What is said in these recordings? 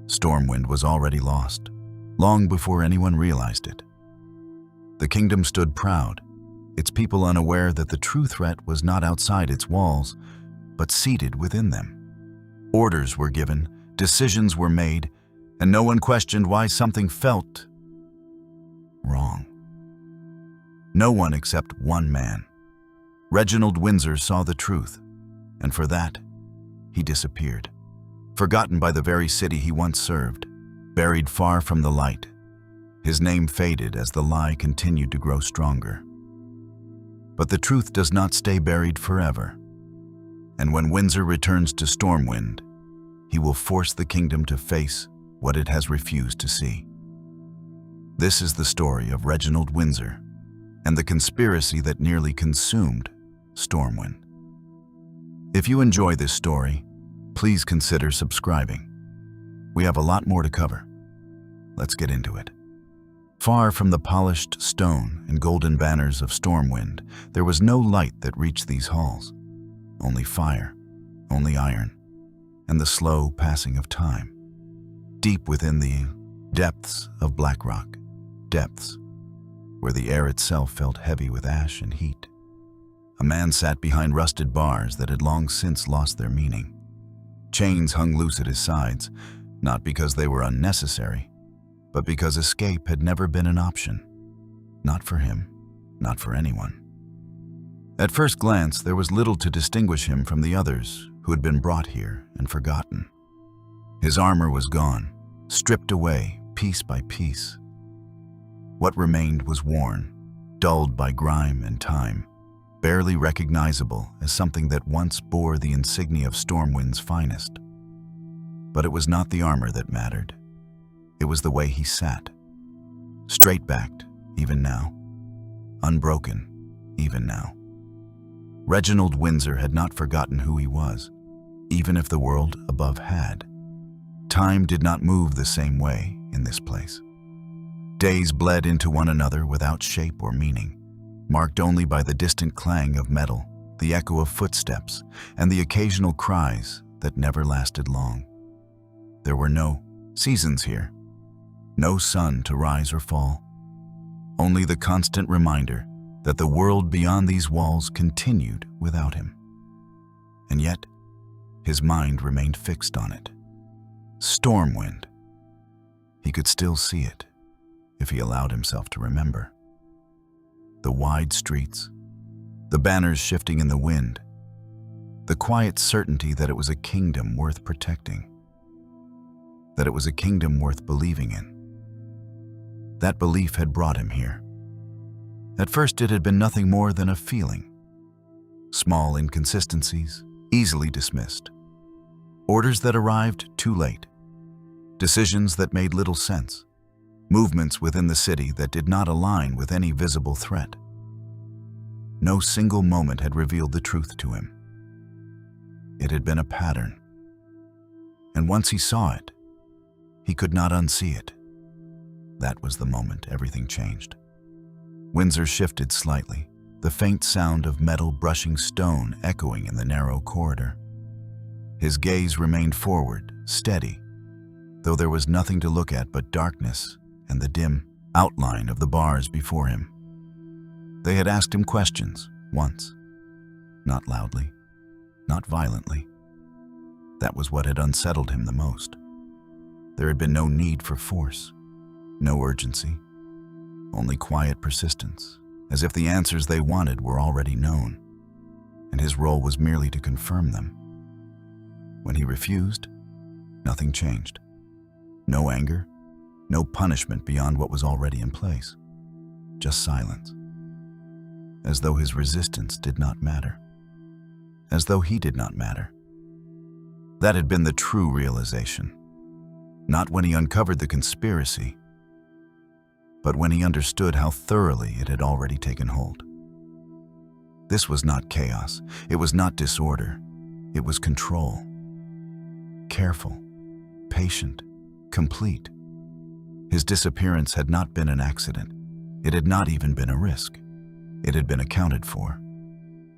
Stormwind was already lost, long before anyone realized it. The kingdom stood proud, its people unaware that the true threat was not outside its walls, but seated within them. Orders were given, decisions were made, and no one questioned why something felt wrong. No one except one man. Reginald Windsor saw the truth, and for that, he disappeared. Forgotten by the very city he once served, buried far from the light. His name faded as the lie continued to grow stronger. But the truth does not stay buried forever. And when Windsor returns to Stormwind, he will force the kingdom to face what it has refused to see. This is the story of Reginald Windsor and the conspiracy that nearly consumed Stormwind. If you enjoy this story, please consider subscribing. We have a lot more to cover. Let's get into it. Far from the polished stone and golden banners of Stormwind, there was no light that reached these halls. Only fire, only iron, and the slow passing of time. Deep within the depths of Blackrock Depths, where the air itself felt heavy with ash and heat, a man sat behind rusted bars that had long since lost their meaning. Chains hung loose at his sides, not because they were unnecessary, but because escape had never been an option. Not for him, not for anyone. At first glance, there was little to distinguish him from the others who had been brought here and forgotten. His armor was gone, stripped away piece by piece. What remained was worn, dulled by grime and time, barely recognizable as something that once bore the insignia of Stormwind's finest. But it was not the armor that mattered. It was the way he sat. Straight-backed, even now. Unbroken, even now. Reginald Windsor had not forgotten who he was, even if the world above had. Time did not move the same way in this place. Days bled into one another without shape or meaning, marked only by the distant clang of metal, the echo of footsteps, and the occasional cries that never lasted long. There were no seasons here, no sun to rise or fall, only the constant reminder that the world beyond these walls continued without him. And yet, his mind remained fixed on it. Stormwind. He could still see it, if he allowed himself to remember. The wide streets, the banners shifting in the wind, the quiet certainty that it was a kingdom worth protecting, that it was a kingdom worth believing in. That belief had brought him here. At first, it had been nothing more than a feeling. Small inconsistencies, easily dismissed. Orders that arrived too late. Decisions that made little sense. Movements within the city that did not align with any visible threat. No single moment had revealed the truth to him. It had been a pattern. And once he saw it, he could not unsee it. That was the moment everything changed. Windsor shifted slightly, the faint sound of metal brushing stone echoing in the narrow corridor. His gaze remained forward, steady, though there was nothing to look at but darkness and the dim outline of the bars before him. They had asked him questions once, not loudly, not violently. That was what had unsettled him the most. There had been no need for force, no urgency, only quiet persistence, as if the answers they wanted were already known, and his role was merely to confirm them. When he refused, nothing changed. No anger, no punishment beyond what was already in place, just silence. As though his resistance did not matter. As though he did not matter. That had been the true realization. Not when he uncovered the conspiracy, but when he understood how thoroughly it had already taken hold. This was not chaos. It was not disorder. It was control. Careful, patient, complete. His disappearance had not been an accident. It had not even been a risk. It had been accounted for,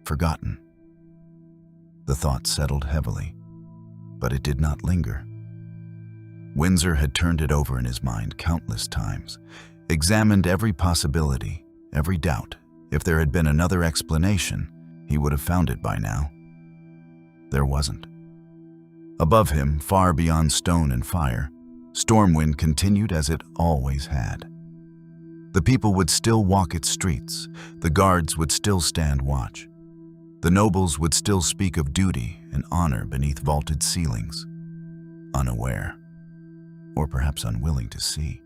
forgotten. The thought settled heavily, but it did not linger. Windsor had turned it over in his mind countless times, examined every possibility, every doubt. If there had been another explanation, he would have found it by now. There wasn't. Above him, far beyond stone and fire, Stormwind continued as it always had. The people would still walk its streets, the guards would still stand watch. The nobles would still speak of duty and honor beneath vaulted ceilings, unaware, or perhaps unwilling to see.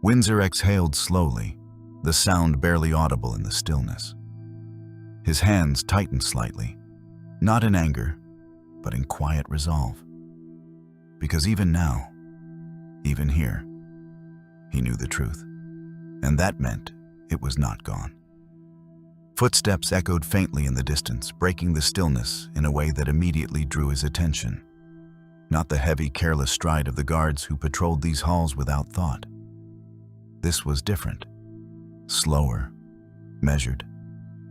Windsor exhaled slowly, the sound barely audible in the stillness. His hands tightened slightly, not in anger, but in quiet resolve. Because even now, even here, he knew the truth, and that meant it was not gone. Footsteps echoed faintly in the distance, breaking the stillness in a way that immediately drew his attention. Not the heavy, careless stride of the guards who patrolled these halls without thought. This was different, slower, measured,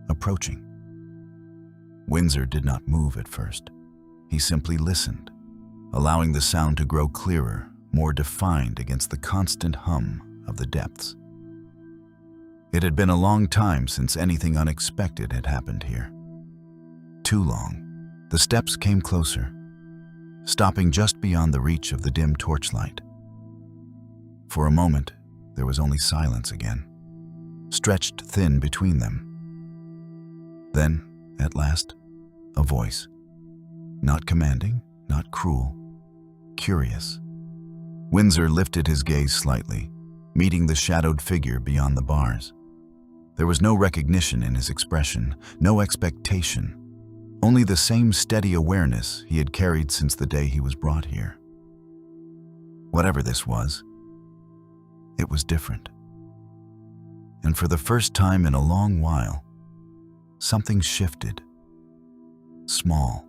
approaching. Windsor did not move at first. He simply listened, allowing the sound to grow clearer, more defined against the constant hum of the depths. It had been a long time since anything unexpected had happened here. Too long. The steps came closer, stopping just beyond the reach of the dim torchlight. For a moment, there was only silence again, stretched thin between them. Then, at last, a voice. Not commanding, not cruel, curious. Windsor lifted his gaze slightly, meeting the shadowed figure beyond the bars. There was no recognition in his expression, no expectation, only the same steady awareness he had carried since the day he was brought here. Whatever this was, it was different. And for the first time in a long while, something shifted. Small,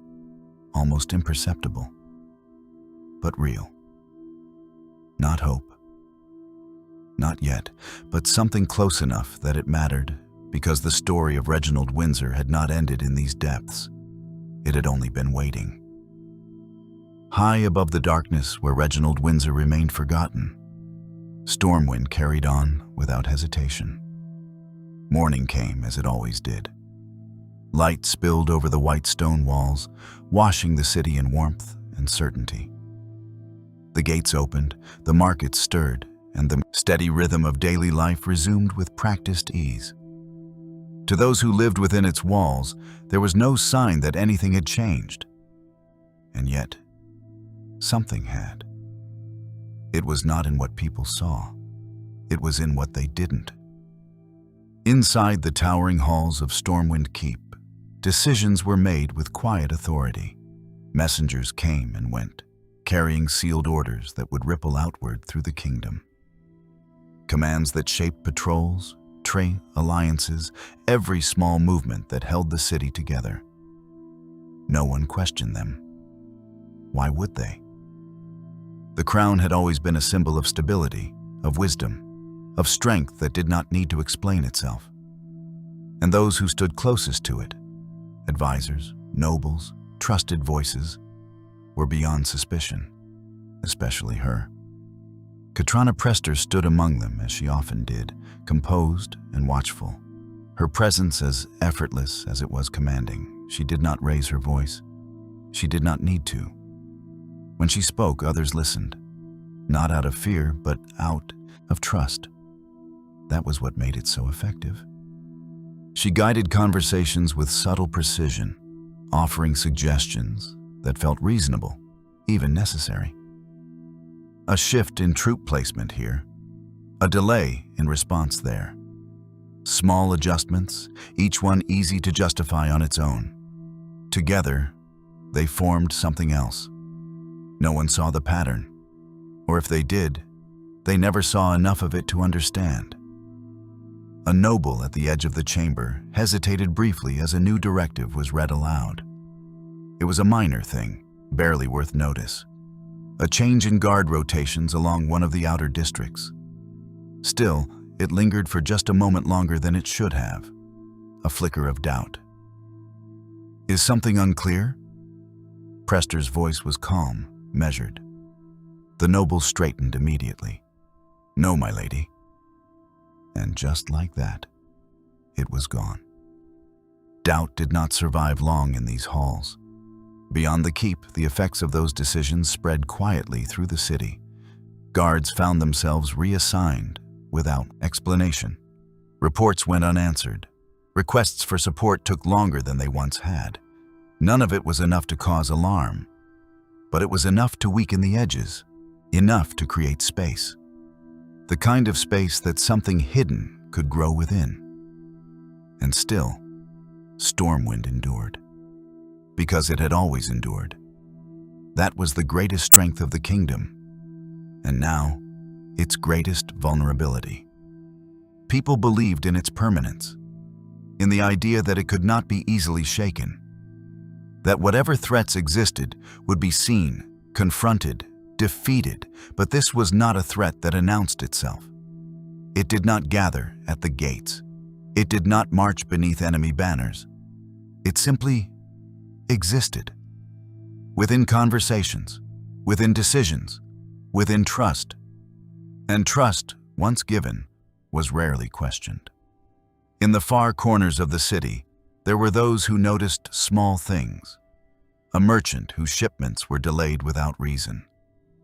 almost imperceptible, but real. Not hope. Not yet, but something close enough that it mattered, because the story of Reginald Windsor had not ended in these depths. It had only been waiting. High above the darkness where Reginald Windsor remained forgotten, Stormwind carried on without hesitation. Morning came as it always did. Light spilled over the white stone walls, washing the city in warmth and certainty. The gates opened, the markets stirred, and the steady rhythm of daily life resumed with practiced ease. To those who lived within its walls, there was no sign that anything had changed. And yet, something had. It was not in what people saw. It was in what they didn't. Inside the towering halls of Stormwind Keep, decisions were made with quiet authority. Messengers came and went, carrying sealed orders that would ripple outward through the kingdom. Commands that shaped patrols, trade, alliances, every small movement that held the city together. No one questioned them. Why would they? The crown had always been a symbol of stability, of wisdom, of strength that did not need to explain itself. And those who stood closest to it, advisors, nobles, trusted voices, were beyond suspicion, especially her. Katrana Prester stood among them as she often did, composed and watchful. Her presence as effortless as it was commanding. She did not raise her voice. She did not need to. When she spoke, others listened, not out of fear, but out of trust. That was what made it so effective. She guided conversations with subtle precision, offering suggestions that felt reasonable, even necessary. A shift in troop placement here, a delay in response there. Small adjustments, each one easy to justify on its own. Together, they formed something else. No one saw the pattern, or if they did, they never saw enough of it to understand. A noble at the edge of the chamber hesitated briefly as a new directive was read aloud. It was a minor thing, barely worth notice. A change in guard rotations along one of the outer districts. Still, it lingered for just a moment longer than it should have. A flicker of doubt. Is something unclear? Prester's voice was calm, measured. The noble straightened immediately. "No, my lady." And just like that, it was gone. Doubt did not survive long in these halls. Beyond the keep, the effects of those decisions spread quietly through the city. Guards found themselves reassigned without explanation. Reports went unanswered. Requests for support took longer than they once had. None of it was enough to cause alarm, but it was enough to weaken the edges, enough to create space. The kind of space that something hidden could grow within. And still, Stormwind endured. Because it had always endured. That was the greatest strength of the kingdom, and now, its greatest vulnerability. People believed in its permanence, in the idea that it could not be easily shaken, that whatever threats existed would be seen, confronted, defeated, but this was not a threat that announced itself. It did not gather at the gates. It did not march beneath enemy banners. It simply existed. Within conversations, within decisions, within trust. And trust, once given, was rarely questioned. In the far corners of the city, there were those who noticed small things. A merchant whose shipments were delayed without reason.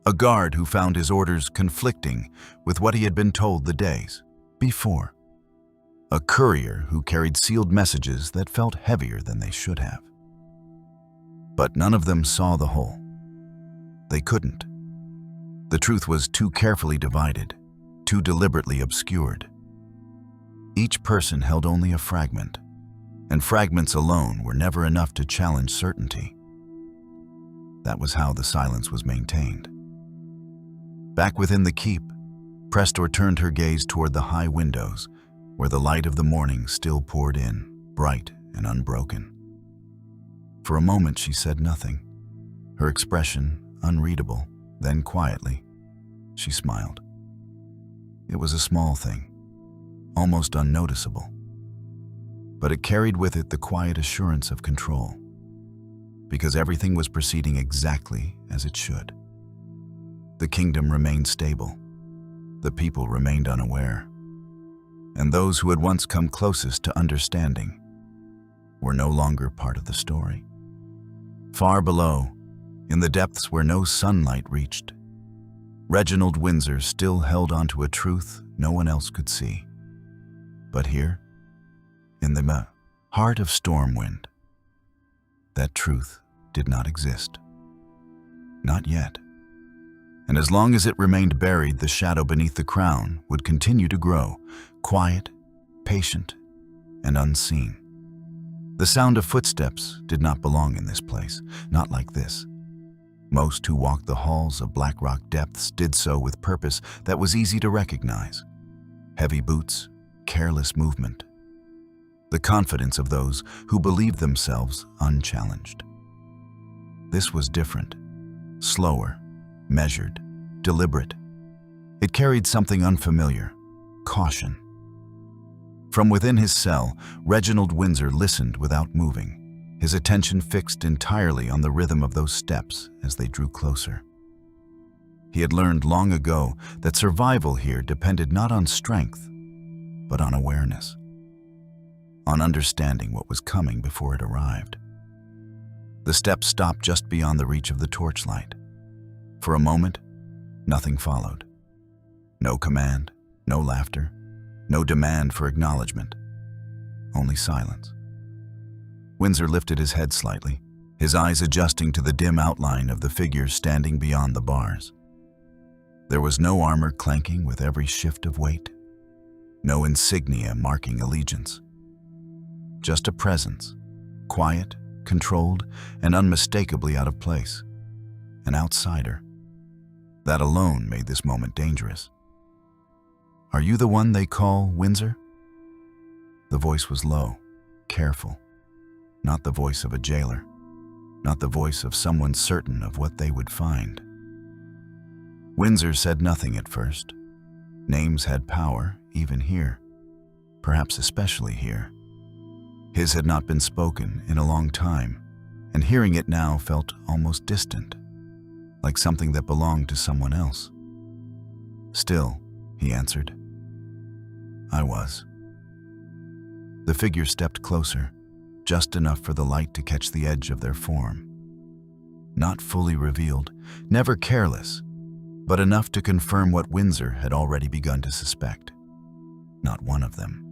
A guard who found his orders conflicting with what he had been told the days before. A courier who carried sealed messages that felt heavier than they should have. But none of them saw the whole. They couldn't. The truth was too carefully divided, too deliberately obscured. Each person held only a fragment, and fragments alone were never enough to challenge certainty. That was how the silence was maintained. Back within the keep, Prestor turned her gaze toward the high windows, where the light of the morning still poured in, bright and unbroken. For a moment she said nothing, her expression unreadable. Then quietly, she smiled. It was a small thing, almost unnoticeable, but it carried with it the quiet assurance of control, because everything was proceeding exactly as it should. The kingdom remained stable, the people remained unaware, and those who had once come closest to understanding were no longer part of the story. Far below, in the depths where no sunlight reached, Reginald Windsor still held onto a truth no one else could see. But here, in the heart of Stormwind, that truth did not exist. Not yet. And as long as it remained buried, the shadow beneath the crown would continue to grow, quiet, patient, and unseen. The sound of footsteps did not belong in this place, not like this. Most who walked the halls of Blackrock Depths did so with purpose that was easy to recognize. Heavy boots, careless movement. The confidence of those who believed themselves unchallenged. This was different, slower, measured, deliberate. It carried something unfamiliar, caution. From within his cell, Reginald Windsor listened without moving, his attention fixed entirely on the rhythm of those steps as they drew closer. He had learned long ago that survival here depended not on strength, but on awareness, on understanding what was coming before it arrived. The steps stopped just beyond the reach of the torchlight. For a moment, nothing followed. No command, no laughter, no demand for acknowledgement, only silence. Windsor lifted his head slightly, his eyes adjusting to the dim outline of the figure standing beyond the bars. There was no armor clanking with every shift of weight, no insignia marking allegiance. Just a presence, quiet, controlled, and unmistakably out of place. An outsider. That alone made this moment dangerous. "Are you the one they call Windsor?" The voice was low, careful. Not the voice of a jailer, not the voice of someone certain of what they would find. Windsor said nothing at first. Names had power, even here, perhaps especially here. His had not been spoken in a long time, and hearing it now felt almost distant. like something that belonged to someone else. "Still," he answered. "I was." The figure stepped closer, just enough for the light to catch the edge of their form. Not fully revealed, never careless, but enough to confirm what Windsor had already begun to suspect. Not one of them.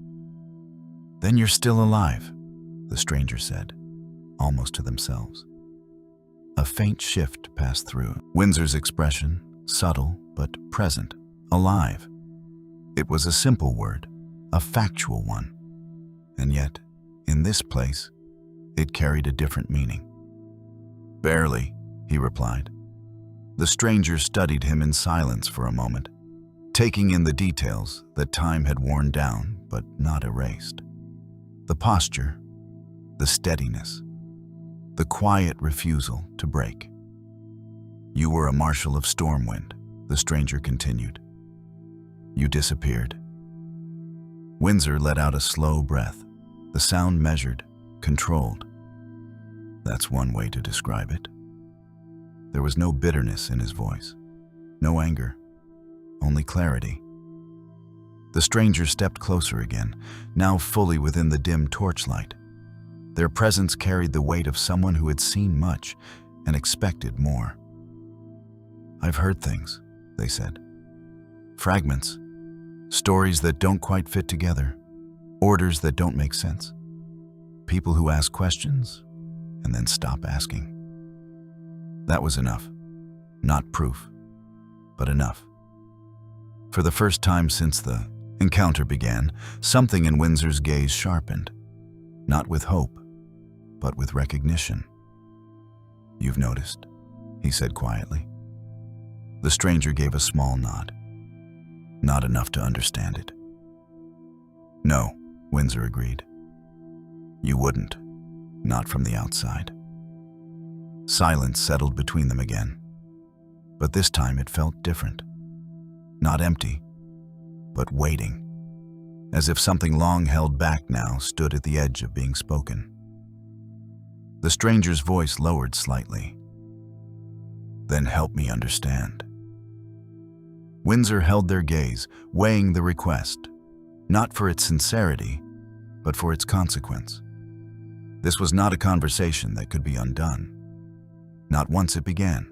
"Then you're still alive," the stranger said, almost to themselves. A faint shift passed through Windsor's expression, subtle but present, alive. It was a simple word, a factual one. And yet, in this place, it carried a different meaning. "Barely," he replied. The stranger studied him in silence for a moment, taking in the details that time had worn down but not erased. The posture, the steadiness, the quiet refusal to break. "You were a Marshal of Stormwind," the stranger continued. "You disappeared." Windsor let out a slow breath, the sound measured, controlled. That's one way to describe it. There was no bitterness in his voice, no anger, only clarity. The stranger stepped closer again, now fully within the dim torchlight. Their presence carried the weight of someone who had seen much and expected more. "I've heard things," they said. "Fragments, stories that don't quite fit together, orders that don't make sense. People who ask questions and then stop asking." That was enough. Not proof, but enough. For the first time since the encounter began, something in Windsor's gaze sharpened, not with hope, but with recognition. "You've noticed," he said quietly. The stranger gave a small nod. Not enough to understand it. "No," Windsor agreed. "You wouldn't, not from the outside." Silence settled between them again, but this time it felt different. Not empty, but waiting, as if something long held back now stood at the edge of being spoken. The stranger's voice lowered slightly. "Then help me understand." Windsor held their gaze, weighing the request, not for its sincerity, but for its consequence. This was not a conversation that could be undone. Not once it began.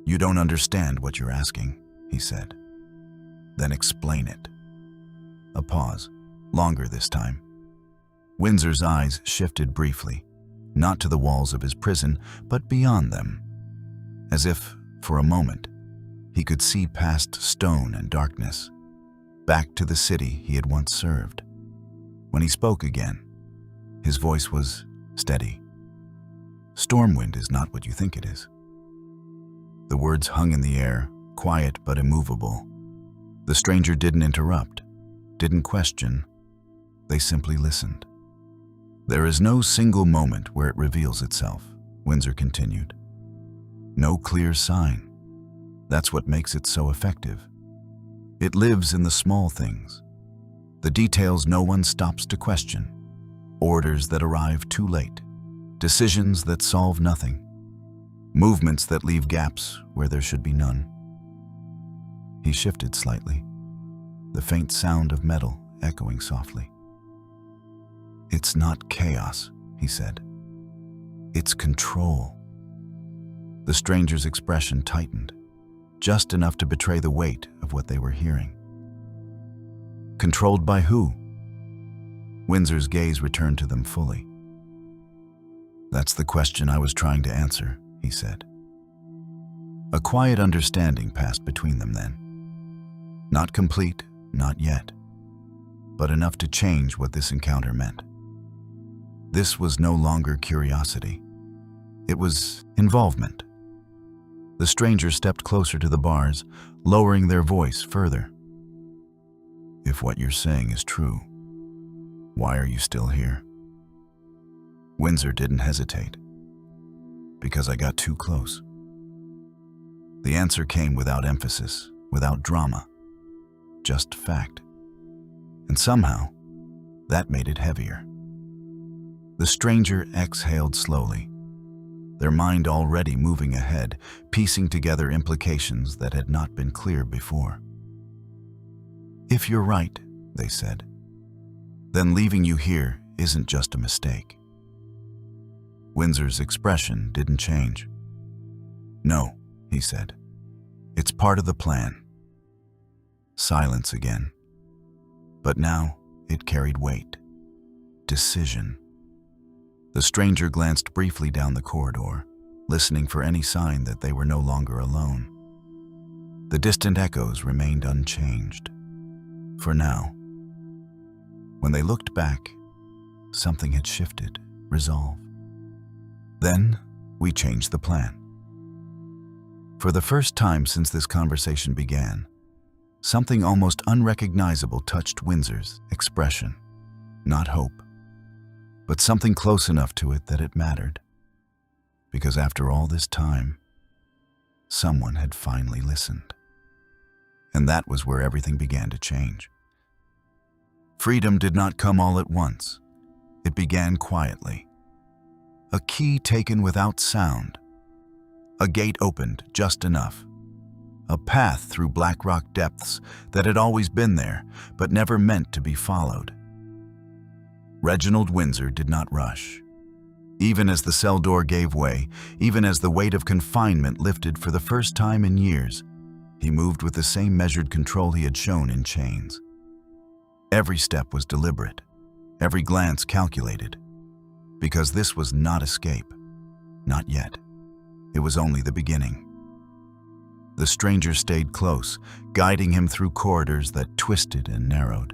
"You don't understand what you're asking," he said. "Then explain it." A pause, longer this time. Windsor's eyes shifted briefly, not to the walls of his prison, but beyond them, as if, for a moment, he could see past stone and darkness, back to the city he had once served. When he spoke again, his voice was steady. "Stormwind is not what you think it is." The words hung in the air, quiet but immovable. The stranger didn't interrupt, didn't question. They simply listened. "There is no single moment where it reveals itself," Windsor continued. "No clear sign. That's what makes it so effective. It lives in the small things, the details no one stops to question, orders that arrive too late, decisions that solve nothing, movements that leave gaps where there should be none." He shifted slightly, the faint sound of metal echoing softly. "It's not chaos," he said. "It's control." The stranger's expression tightened, just enough to betray the weight of what they were hearing. "Controlled by who?" Windsor's gaze returned to them fully. "That's the question I was trying to answer," he said. A quiet understanding passed between them then. Not complete, not yet, but enough to change what this encounter meant. This was no longer curiosity. It was involvement. The stranger stepped closer to the bars, lowering their voice further. "If what you're saying is true, why are you still here?" Windsor didn't hesitate. "Because I got too close." The answer came without emphasis, without drama, just fact. And somehow, that made it heavier. The stranger exhaled slowly, their mind already moving ahead, piecing together implications that had not been clear before. "If you're right," they said, "then leaving you here isn't just a mistake." Windsor's expression didn't change. "No," he said, "it's part of the plan." Silence again. But now it carried weight. Decision. The stranger glanced briefly down the corridor, listening for any sign that they were no longer alone. The distant echoes remained unchanged. For now. When they looked back, something had shifted, resolve. "Then we changed the plan." For the first time since this conversation began, something almost unrecognizable touched Windsor's expression. Not hope, but something close enough to it that it mattered. Because after all this time, someone had finally listened. And that was where everything began to change. Freedom did not come all at once. It began quietly. A key taken without sound. A gate opened just enough. A path through Blackrock Depths that had always been there, but never meant to be followed. Reginald Windsor did not rush. Even as the cell door gave way, even as the weight of confinement lifted for the first time in years, he moved with the same measured control he had shown in chains. Every step was deliberate, every glance calculated, because this was not escape. Not yet. It was only the beginning. The stranger stayed close, guiding him through corridors that twisted and narrowed,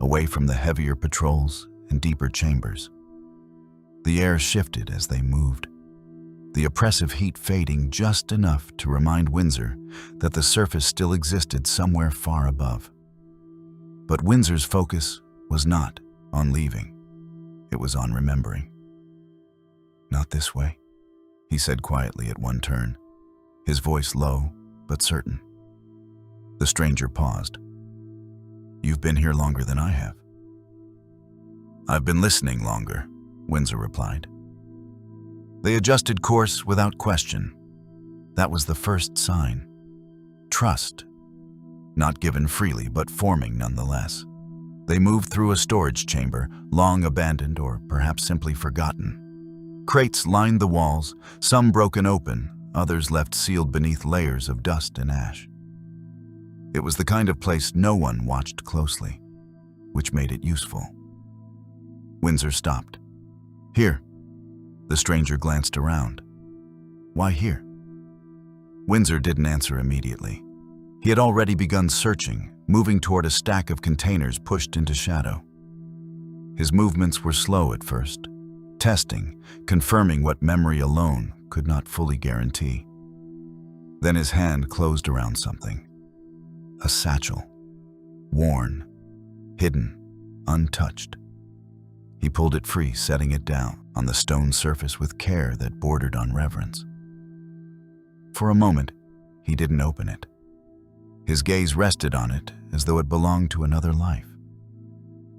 away from the heavier patrols and deeper chambers. The air shifted as they moved, the oppressive heat fading just enough to remind Windsor that the surface still existed somewhere far above. But Windsor's focus was not on leaving. It was on remembering. "Not this way," he said quietly at one turn, his voice low but certain. The stranger paused. "You've been here longer than I have." "I've been listening longer," Windsor replied. They adjusted course without question. That was the first sign. Trust. Not given freely, but forming nonetheless. They moved through a storage chamber, long abandoned or perhaps simply forgotten. Crates lined the walls, some broken open, others left sealed beneath layers of dust and ash. It was the kind of place no one watched closely, which made it useful. Windsor stopped. "Here." The stranger glanced around. "Why here?" Windsor didn't answer immediately. He had already begun searching, moving toward a stack of containers pushed into shadow. His movements were slow at first, testing, confirming what memory alone could not fully guarantee. Then his hand closed around something. A satchel. Worn. Hidden. Untouched. He pulled it free, setting it down on the stone surface with care that bordered on reverence. For a moment, he didn't open it. His gaze rested on it as though it belonged to another life.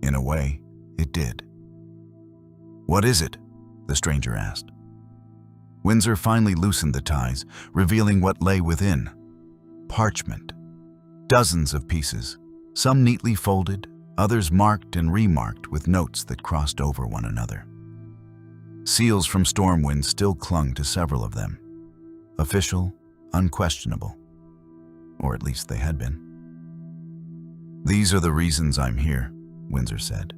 In a way, it did. "What is it?" the stranger asked. Windsor finally loosened the ties, revealing what lay within. Parchment. Dozens of pieces, some neatly folded, others marked and remarked with notes that crossed over one another. Seals from Stormwind still clung to several of them. Official, unquestionable. Or at least they had been. "These are the reasons I'm here," Windsor said.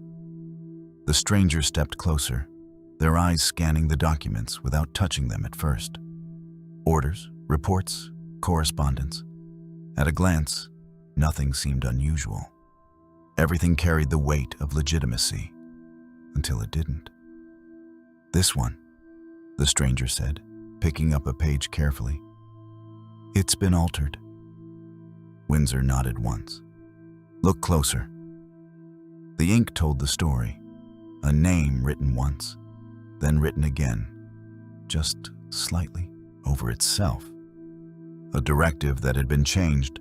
The stranger stepped closer, their eyes scanning the documents without touching them at first. Orders, reports, correspondence. At a glance, nothing seemed unusual. Everything carried the weight of legitimacy, until it didn't. "This one," the stranger said, picking up a page carefully. "It's been altered." Windsor nodded once. "Look closer." The ink told the story. A name written once, then written again, just slightly over itself. A directive that had been changed,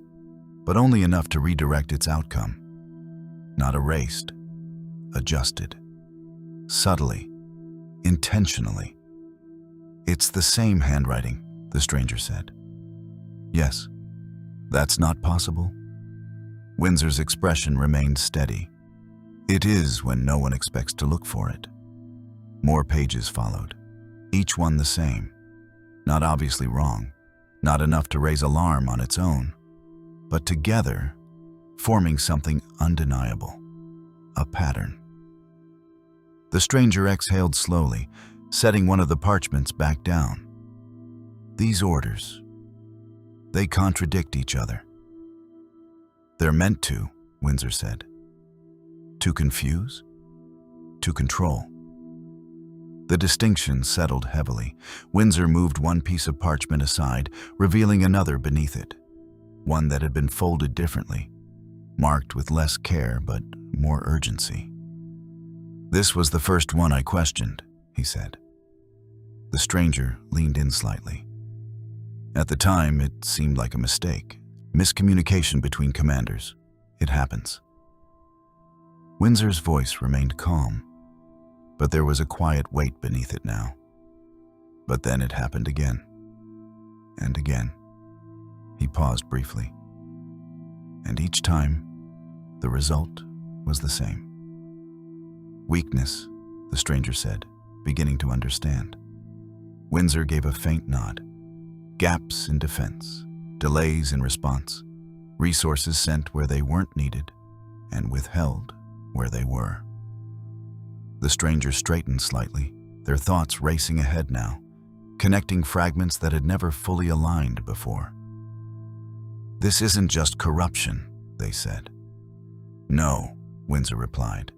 but only enough to redirect its outcome. Not erased, adjusted. Subtly, intentionally. "It's the same handwriting," the stranger said. "Yes. That's not possible?" Windsor's expression remained steady. "It is when no one expects to look for it." More pages followed, each one the same. Not obviously wrong, not enough to raise alarm on its own, but together, forming something undeniable, a pattern. The stranger exhaled slowly, setting one of the parchments back down. "These orders, they contradict each other." "They're meant to," Windsor said. "To confuse? To control." The distinction settled heavily. Windsor moved one piece of parchment aside, revealing another beneath it, one that had been folded differently, marked with less care but more urgency. "This was the first one I questioned," he said. The stranger leaned in slightly. "At the time, it seemed like a mistake. Miscommunication between commanders. It happens." Windsor's voice remained calm, but there was a quiet weight beneath it now. But then it happened again. And again. He paused briefly. And each time, the result was the same. "Weakness," the stranger said, beginning to understand. Windsor gave a faint nod. "Gaps in defense, delays in response, resources sent where they weren't needed, and withheld where they were." The stranger straightened slightly, their thoughts racing ahead now, connecting fragments that had never fully aligned before. "This isn't just corruption," they said. "No," Windsor replied.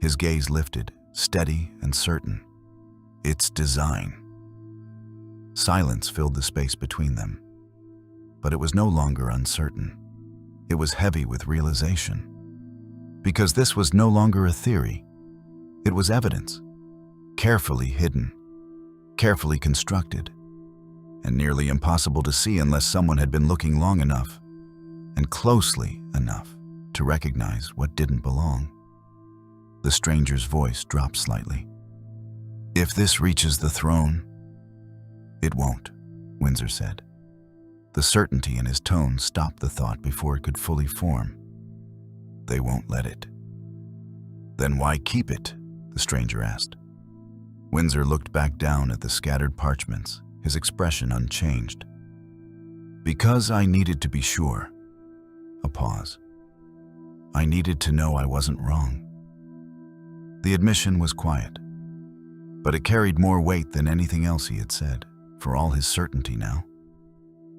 His gaze lifted, steady and certain. "It's design." Silence filled the space between them. But it was no longer uncertain. It was heavy with realization. Because this was no longer a theory. It was evidence, carefully hidden, carefully constructed, and nearly impossible to see unless someone had been looking long enough and closely enough to recognize what didn't belong. The stranger's voice dropped slightly. "If this reaches the throne..." "It won't," Windsor said. The certainty in his tone stopped the thought before it could fully form. "They won't let it." "Then why keep it?" the stranger asked. Windsor looked back down at the scattered parchments, his expression unchanged. "Because I needed to be sure." A pause. "I needed to know I wasn't wrong." The admission was quiet, but it carried more weight than anything else he had said, for all his certainty now.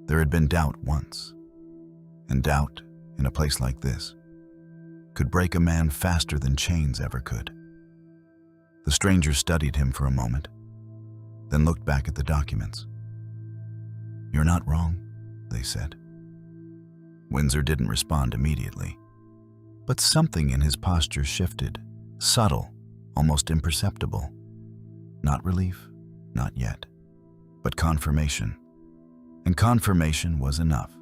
There had been doubt once, and doubt, in a place like this, could break a man faster than chains ever could. The stranger studied him for a moment, then looked back at the documents. "You're not wrong," they said. Windsor didn't respond immediately, but something in his posture shifted, subtle, almost imperceptible. Not relief, not yet, but confirmation. And confirmation was enough.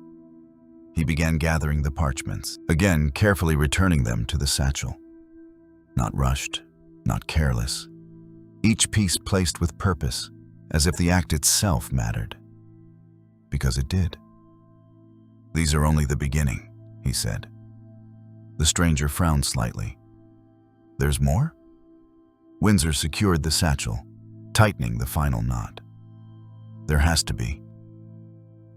He began gathering the parchments, again carefully returning them to the satchel. Not rushed, not careless. Each piece placed with purpose, as if the act itself mattered. Because it did. "These are only the beginning," he said. The stranger frowned slightly. "There's more?" Windsor secured the satchel, tightening the final knot. "There has to be."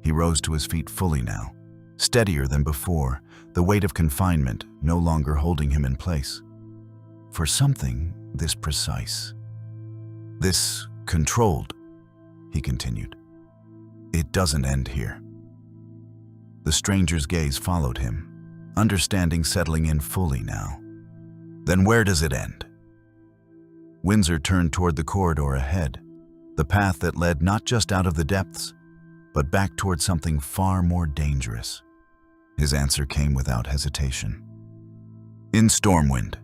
He rose to his feet fully now, steadier than before, the weight of confinement no longer holding him in place. "For something this precise, this controlled," he continued, "it doesn't end here." The stranger's gaze followed him, understanding settling in fully now. "Then where does it end?" Windsor turned toward the corridor ahead, the path that led not just out of the depths, but back toward something far more dangerous. His answer came without hesitation. "In Stormwind."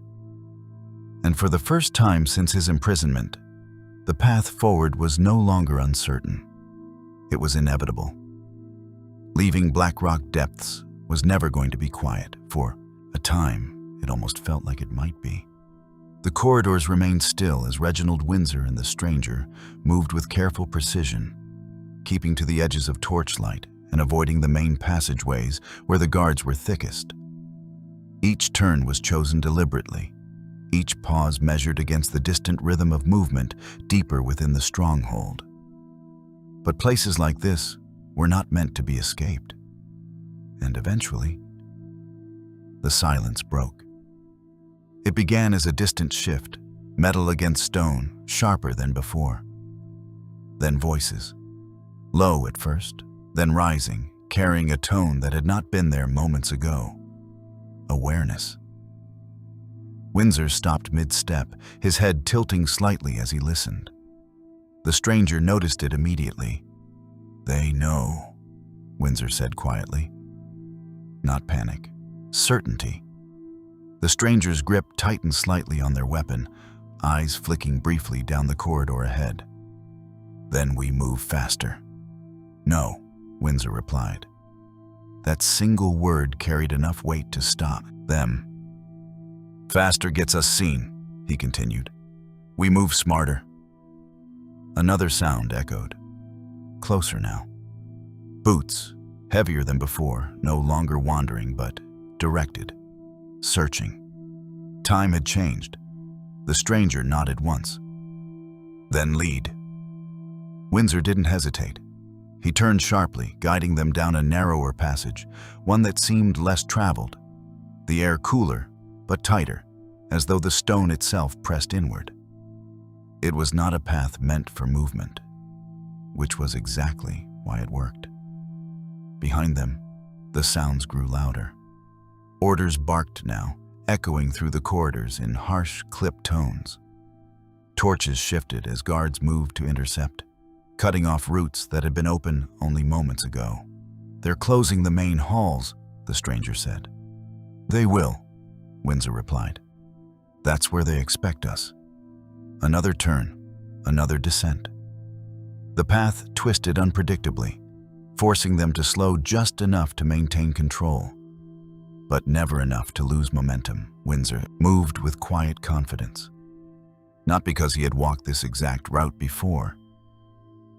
And for the first time since his imprisonment, the path forward was no longer uncertain. It was inevitable. Leaving Blackrock Depths was never going to be quiet. For a time, it almost felt like it might be. The corridors remained still as Reginald Windsor and the stranger moved with careful precision, keeping to the edges of torchlight and avoiding the main passageways where the guards were thickest. Each turn was chosen deliberately, each pause measured against the distant rhythm of movement deeper within the stronghold. But places like this were not meant to be escaped. And eventually, the silence broke. It began as a distant shift, metal against stone, sharper than before. Then voices, low at first, then rising, carrying a tone that had not been there moments ago. Awareness. Windsor stopped mid-step, his head tilting slightly as he listened. The stranger noticed it immediately. "They know," Windsor said quietly. Not panic, certainty. The stranger's grip tightened slightly on their weapon, eyes flicking briefly down the corridor ahead. "Then we move faster." "No," Windsor replied. That single word carried enough weight to stop them. "Faster gets us seen," he continued. "We move smarter." Another sound echoed. Closer now. Boots, heavier than before, no longer wandering but directed, searching. Time had changed. The stranger nodded once. "Then lead." Windsor didn't hesitate. He turned sharply, guiding them down a narrower passage, one that seemed less traveled, the air cooler but tighter, as though the stone itself pressed inward. It was not a path meant for movement, which was exactly why it worked. Behind them, the sounds grew louder. Orders barked now, echoing through the corridors in harsh, clipped tones. Torches shifted as guards moved to intercept, cutting off routes that had been open only moments ago. "They're closing the main halls," the stranger said. "They will," Windsor replied. "That's where they expect us." Another turn, another descent. The path twisted unpredictably, forcing them to slow just enough to maintain control. But never enough to lose momentum. Windsor moved with quiet confidence. Not because he had walked this exact route before,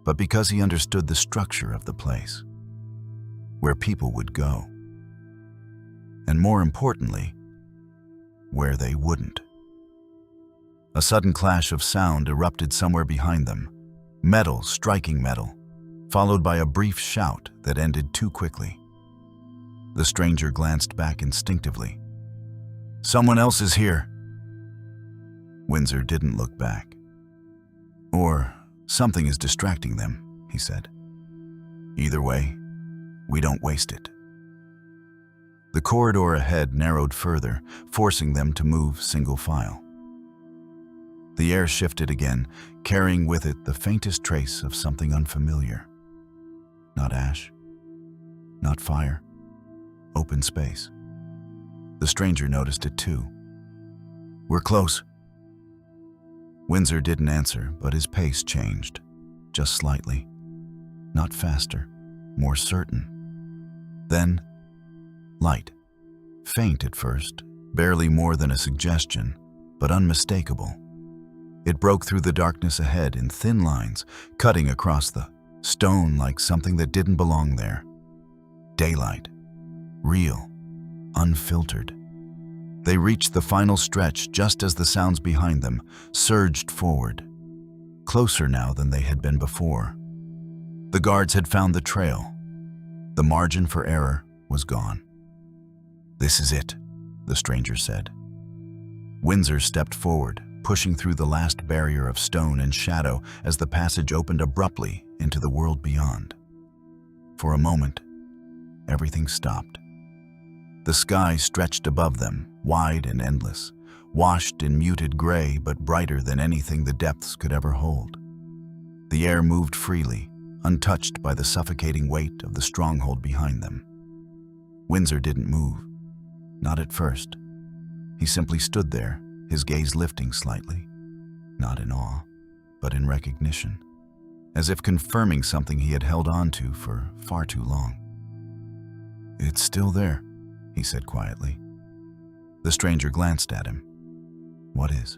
but because he understood the structure of the place, where people would go. And more importantly, where they wouldn't. A sudden clash of sound erupted somewhere behind them, metal striking metal, followed by a brief shout that ended too quickly. The stranger glanced back instinctively. "Someone else is here." Windsor didn't look back. "Or something is distracting them," he said. "Either way, we don't waste it." The corridor ahead narrowed further, forcing them to move single file. The air shifted again, carrying with it the faintest trace of something unfamiliar. Not ash, not fire, open space. The stranger noticed it too. "We're close." Windsor didn't answer, but his pace changed, just slightly. Not faster, more certain. Then, light. Faint at first, barely more than a suggestion, but unmistakable. It broke through the darkness ahead in thin lines, cutting across the stone like something that didn't belong there. Daylight. Real. Unfiltered. They reached the final stretch just as the sounds behind them surged forward, closer now than they had been before. The guards had found the trail. The margin for error was gone. "This is it," the stranger said. Windsor stepped forward, pushing through the last barrier of stone and shadow as the passage opened abruptly into the world beyond. For a moment, everything stopped. The sky stretched above them, wide and endless, washed in muted gray but brighter than anything the depths could ever hold. The air moved freely, untouched by the suffocating weight of the stronghold behind them. Windsor didn't move, not at first. He simply stood there, his gaze lifting slightly, not in awe, but in recognition, as if confirming something he had held on to for far too long. "It's still there," he said quietly. The stranger glanced at him. "What is?"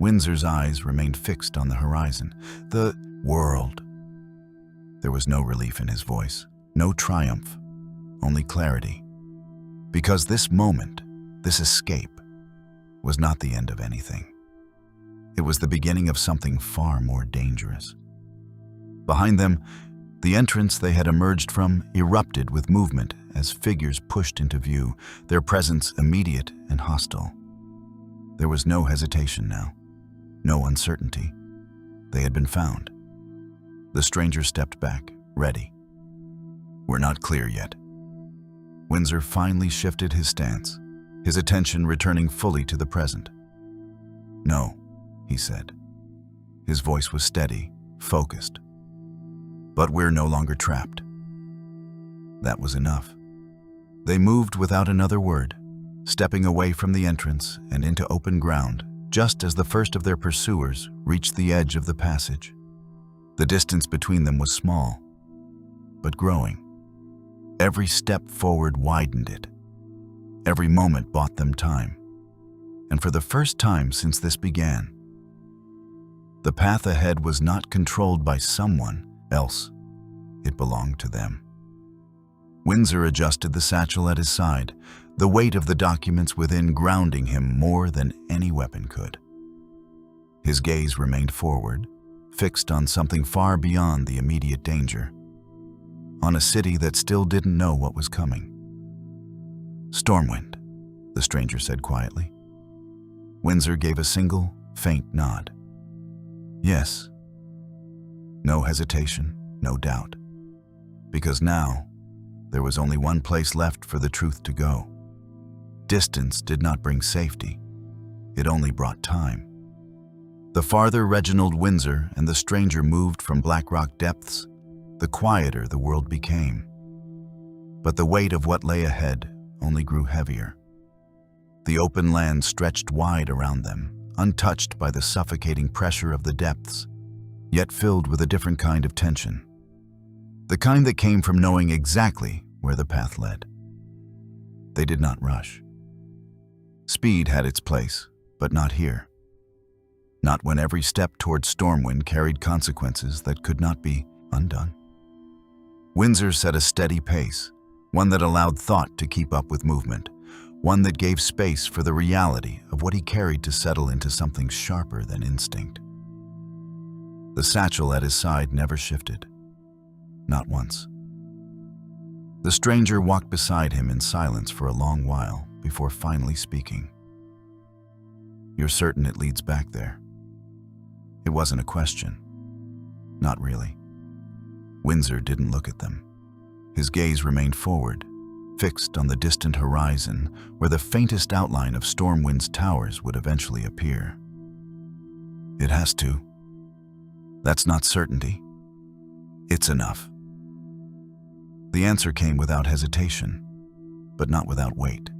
Windsor's eyes remained fixed on the horizon. The world. There was no relief in his voice, no triumph, only clarity. Because this moment, this escape, was not the end of anything. It was the beginning of something far more dangerous. Behind them, the entrance they had emerged from erupted with movement as figures pushed into view, their presence immediate and hostile. There was no hesitation now, no uncertainty. They had been found. The stranger stepped back, ready. "We're not clear yet." Windsor finally shifted his stance, his attention returning fully to the present. "No," he said. His voice was steady, focused. "But we're no longer trapped." That was enough. They moved without another word, stepping away from the entrance and into open ground, just as the first of their pursuers reached the edge of the passage. The distance between them was small, but growing. Every step forward widened it. Every moment bought them time. And for the first time since this began, the path ahead was not controlled by someone else. It belonged to them. Windsor adjusted the satchel at his side, the weight of the documents within grounding him more than any weapon could. His gaze remained forward, fixed on something far beyond the immediate danger, on a city that still didn't know what was coming. "Stormwind," the stranger said quietly. Windsor gave a single, faint nod. "Yes." No hesitation, no doubt. Because now, there was only one place left for the truth to go. Distance did not bring safety. It only brought time. The farther Reginald Windsor and the stranger moved from Blackrock Depths, the quieter the world became. But the weight of what lay ahead only grew heavier. The open land stretched wide around them, untouched by the suffocating pressure of the depths, yet filled with a different kind of tension. The kind that came from knowing exactly where the path led. They did not rush. Speed had its place, but not here. Not when every step toward Stormwind carried consequences that could not be undone. Windsor set a steady pace, one that allowed thought to keep up with movement, one that gave space for the reality of what he carried to settle into something sharper than instinct. The satchel at his side never shifted. Not once. The stranger walked beside him in silence for a long while before finally speaking. "You're certain it leads back there?" It wasn't a question. Not really. Windsor didn't look at them. His gaze remained forward, fixed on the distant horizon where the faintest outline of Stormwind's towers would eventually appear. "It has to. That's not certainty. It's enough." The answer came without hesitation, but not without weight.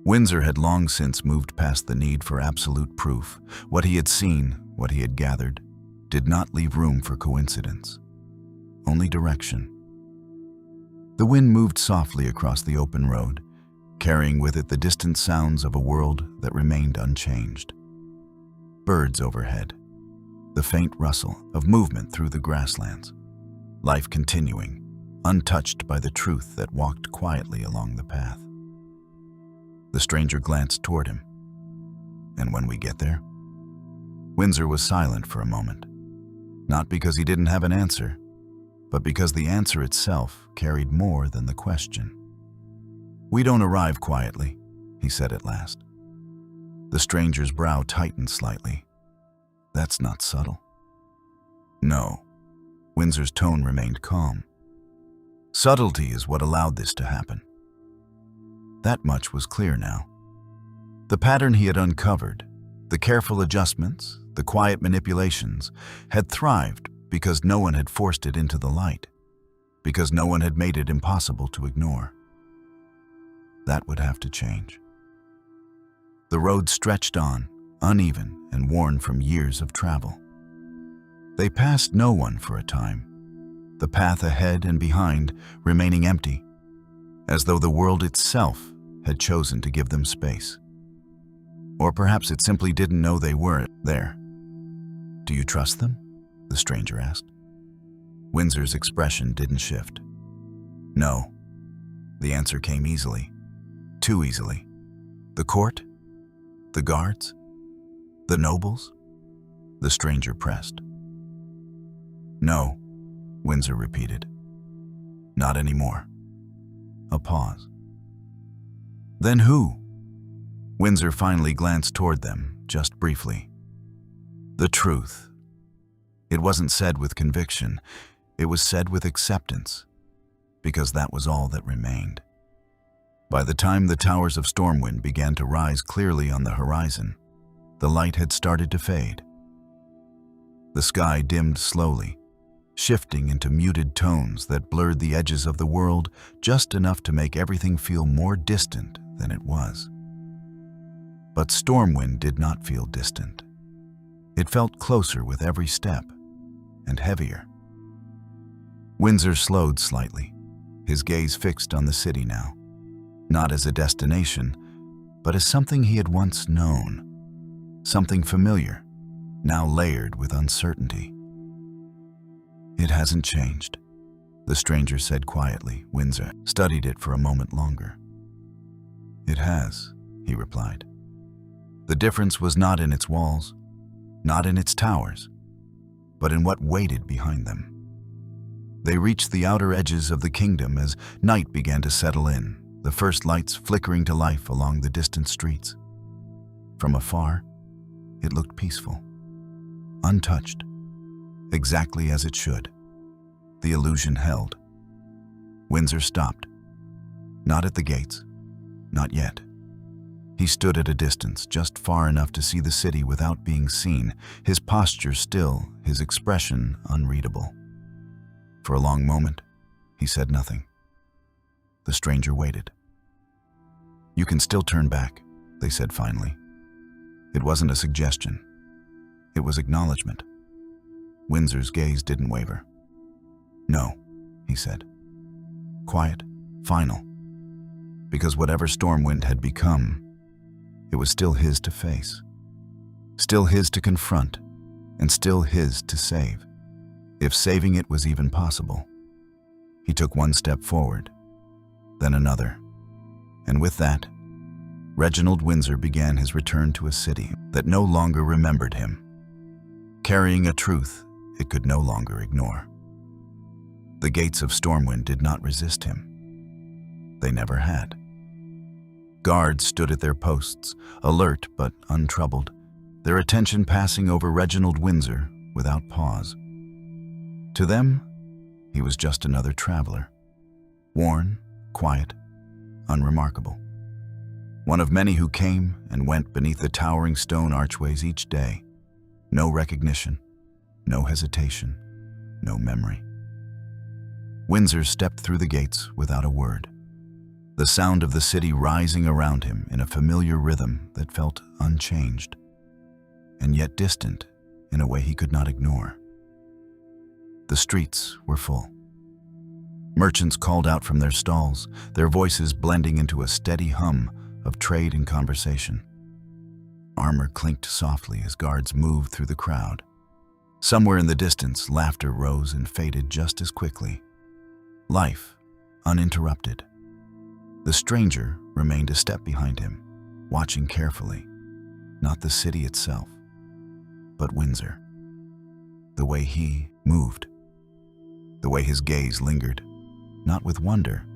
Windsor had long since moved past the need for absolute proof. What he had seen, what he had gathered, did not leave room for coincidence. Only direction. The wind moved softly across the open road, carrying with it the distant sounds of a world that remained unchanged. Birds overhead, the faint rustle of movement through the grasslands, life continuing, untouched by the truth that walked quietly along the path. The stranger glanced toward him. "And when we get there?" Windsor was silent for a moment, not because he didn't have an answer, but because the answer itself carried more than the question. "We don't arrive quietly," he said at last. The stranger's brow tightened slightly. "That's not subtle." "No." Windsor's tone remained calm. "Subtlety is what allowed this to happen." That much was clear now. The pattern he had uncovered, the careful adjustments, the quiet manipulations, had thrived because no one had forced it into the light, because no one had made it impossible to ignore. That would have to change. The road stretched on, uneven and worn from years of travel. They passed no one for a time, the path ahead and behind remaining empty, as though the world itself had chosen to give them space. Or perhaps it simply didn't know they were there. "Do you trust them?" the stranger asked. Windsor's expression didn't shift. "No." The answer came easily. Too easily. "The court? The guards? The nobles?" The stranger pressed. "No," Windsor repeated. "Not anymore." A pause. "Then who?" Windsor finally glanced toward them, just briefly. "The truth." It wasn't said with conviction, it was said with acceptance, because that was all that remained. By the time the towers of Stormwind began to rise clearly on the horizon, the light had started to fade. The sky dimmed slowly, shifting into muted tones that blurred the edges of the world just enough to make everything feel more distant than it was. But Stormwind did not feel distant. It felt closer with every step, and heavier. Windsor slowed slightly, his gaze fixed on the city now, not as a destination, but as something he had once known, something familiar, now layered with uncertainty. "It hasn't changed," the stranger said quietly. Windsor studied it for a moment longer. "It has," he replied. The difference was not in its walls, not in its towers, but in what waited behind them. They reached the outer edges of the kingdom as night began to settle in, the first lights flickering to life along the distant streets. From afar, it looked peaceful, untouched, exactly as it should. The illusion held. Windsor stopped. Not at the gates. Not yet. He stood at a distance, just far enough to see the city without being seen, his posture still, his expression unreadable. For a long moment, he said nothing. The stranger waited. "You can still turn back," they said finally. It wasn't a suggestion. It was acknowledgement. Windsor's gaze didn't waver. "No," he said. Quiet, final. Because whatever Stormwind had become, it was still his to face. Still his to confront, and still his to save. If saving it was even possible. He took one step forward, then another. And with that, Reginald Windsor began his return to a city that no longer remembered him, carrying a truth it could no longer ignore. The gates of Stormwind did not resist him. They never had. Guards stood at their posts, alert but untroubled, their attention passing over Reginald Windsor without pause. To them, he was just another traveler, worn, quiet, unremarkable. One of many who came and went beneath the towering stone archways each day. No recognition, no hesitation, no memory. Windsor stepped through the gates without a word, the sound of the city rising around him in a familiar rhythm that felt unchanged, and yet distant in a way he could not ignore. The streets were full. Merchants called out from their stalls, their voices blending into a steady hum of trade and conversation. Armor clinked softly as guards moved through the crowd. Somewhere in the distance, laughter rose and faded just as quickly. Life, uninterrupted. The stranger remained a step behind him, watching carefully, not the city itself, but Windsor. The way he moved, the way his gaze lingered, not with wonder,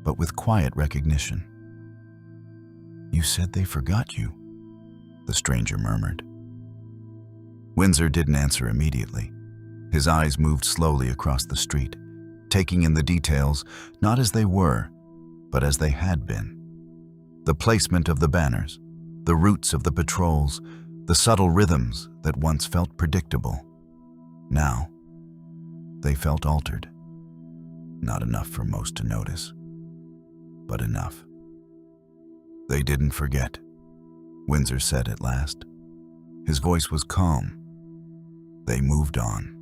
but with quiet recognition. "You said they forgot you," the stranger murmured. Windsor didn't answer immediately. His eyes moved slowly across the street, taking in the details, not as they were, but as they had been. The placement of the banners, the routes of the patrols, the subtle rhythms that once felt predictable. Now, they felt altered. Not enough for most to notice, but enough. "They didn't forget," Windsor said at last. His voice was calm. "They moved on."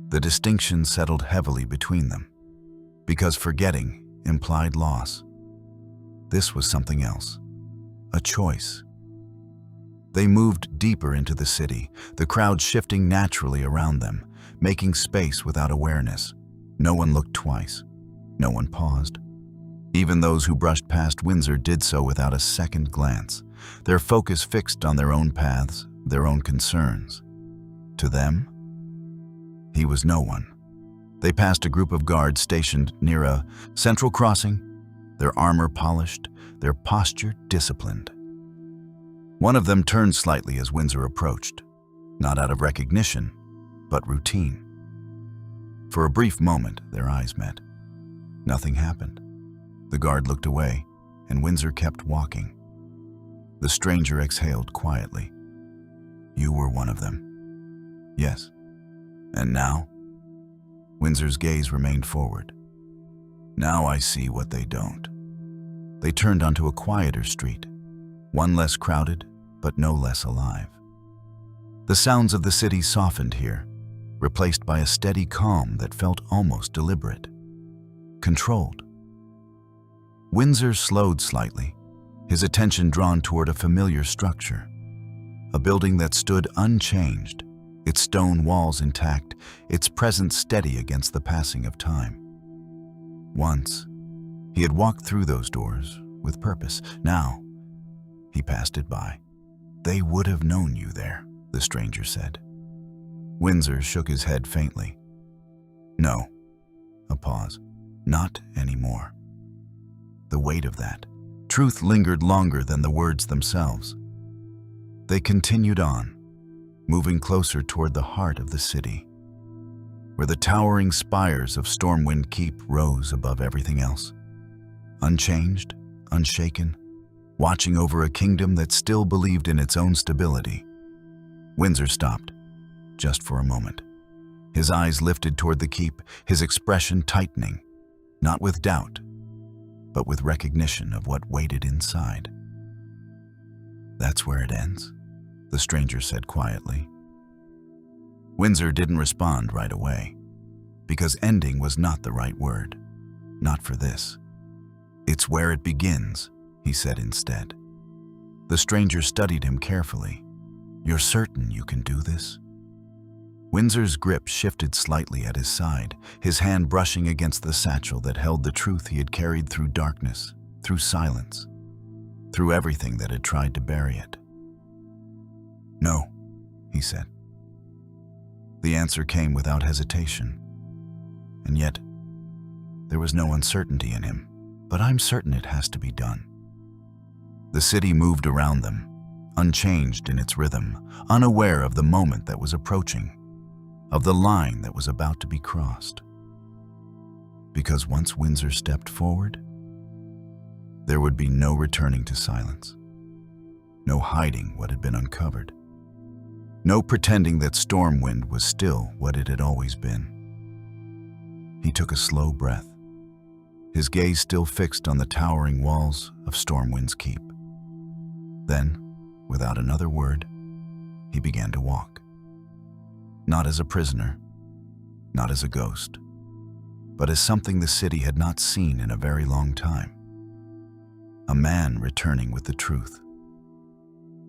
The distinction settled heavily between them, because forgetting implied loss. This was something else, a choice, They moved deeper into the city, the crowd shifting naturally around them, making space without awareness. No one looked twice. No one paused. Even those who brushed past Windsor did so without a second glance, their focus fixed on their own paths, their own concerns. To them, he was no one. They passed a group of guards stationed near a central crossing, their armor polished, their posture disciplined. One of them turned slightly as Windsor approached, not out of recognition, but routine. For a brief moment, their eyes met. Nothing happened. The guard looked away, and Windsor kept walking. The stranger exhaled quietly. "You were one of them." "Yes." "And now?" Windsor's gaze remained forward. "Now I see what they don't." They turned onto a quieter street, one less crowded, but no less alive. The sounds of the city softened here, replaced by a steady calm that felt almost deliberate, controlled. Windsor slowed slightly, his attention drawn toward a familiar structure, a building that stood unchanged, its stone walls intact, its presence steady against the passing of time. Once, he had walked through those doors with purpose. Now, he passed it by. "They would have known you there," the stranger said. Windsor shook his head faintly. "No." A pause. "Not anymore." The weight of that truth lingered longer than the words themselves. They continued on, moving closer toward the heart of the city, where the towering spires of Stormwind Keep rose above everything else. Unchanged, unshaken, watching over a kingdom that still believed in its own stability. Windsor stopped, just for a moment. His eyes lifted toward the keep, his expression tightening, not with doubt, but with recognition of what waited inside. "That's where it ends," the stranger said quietly. Windsor didn't respond right away, because ending was not the right word. Not for this. "It's where it begins," he said instead. The stranger studied him carefully. "You're certain you can do this?" Windsor's grip shifted slightly at his side, his hand brushing against the satchel that held the truth he had carried through darkness, through silence, through everything that had tried to bury it. "No," he said. The answer came without hesitation. And yet, there was no uncertainty in him. "But I'm certain it has to be done." The city moved around them, unchanged in its rhythm, unaware of the moment that was approaching, of the line that was about to be crossed. Because once Windsor stepped forward, there would be no returning to silence, no hiding what had been uncovered, no pretending that Stormwind was still what it had always been. He took a slow breath, his gaze still fixed on the towering walls of Stormwind's Keep. Then, without another word, he began to walk. Not as a prisoner, not as a ghost, but as something the city had not seen in a very long time. A man returning with the truth.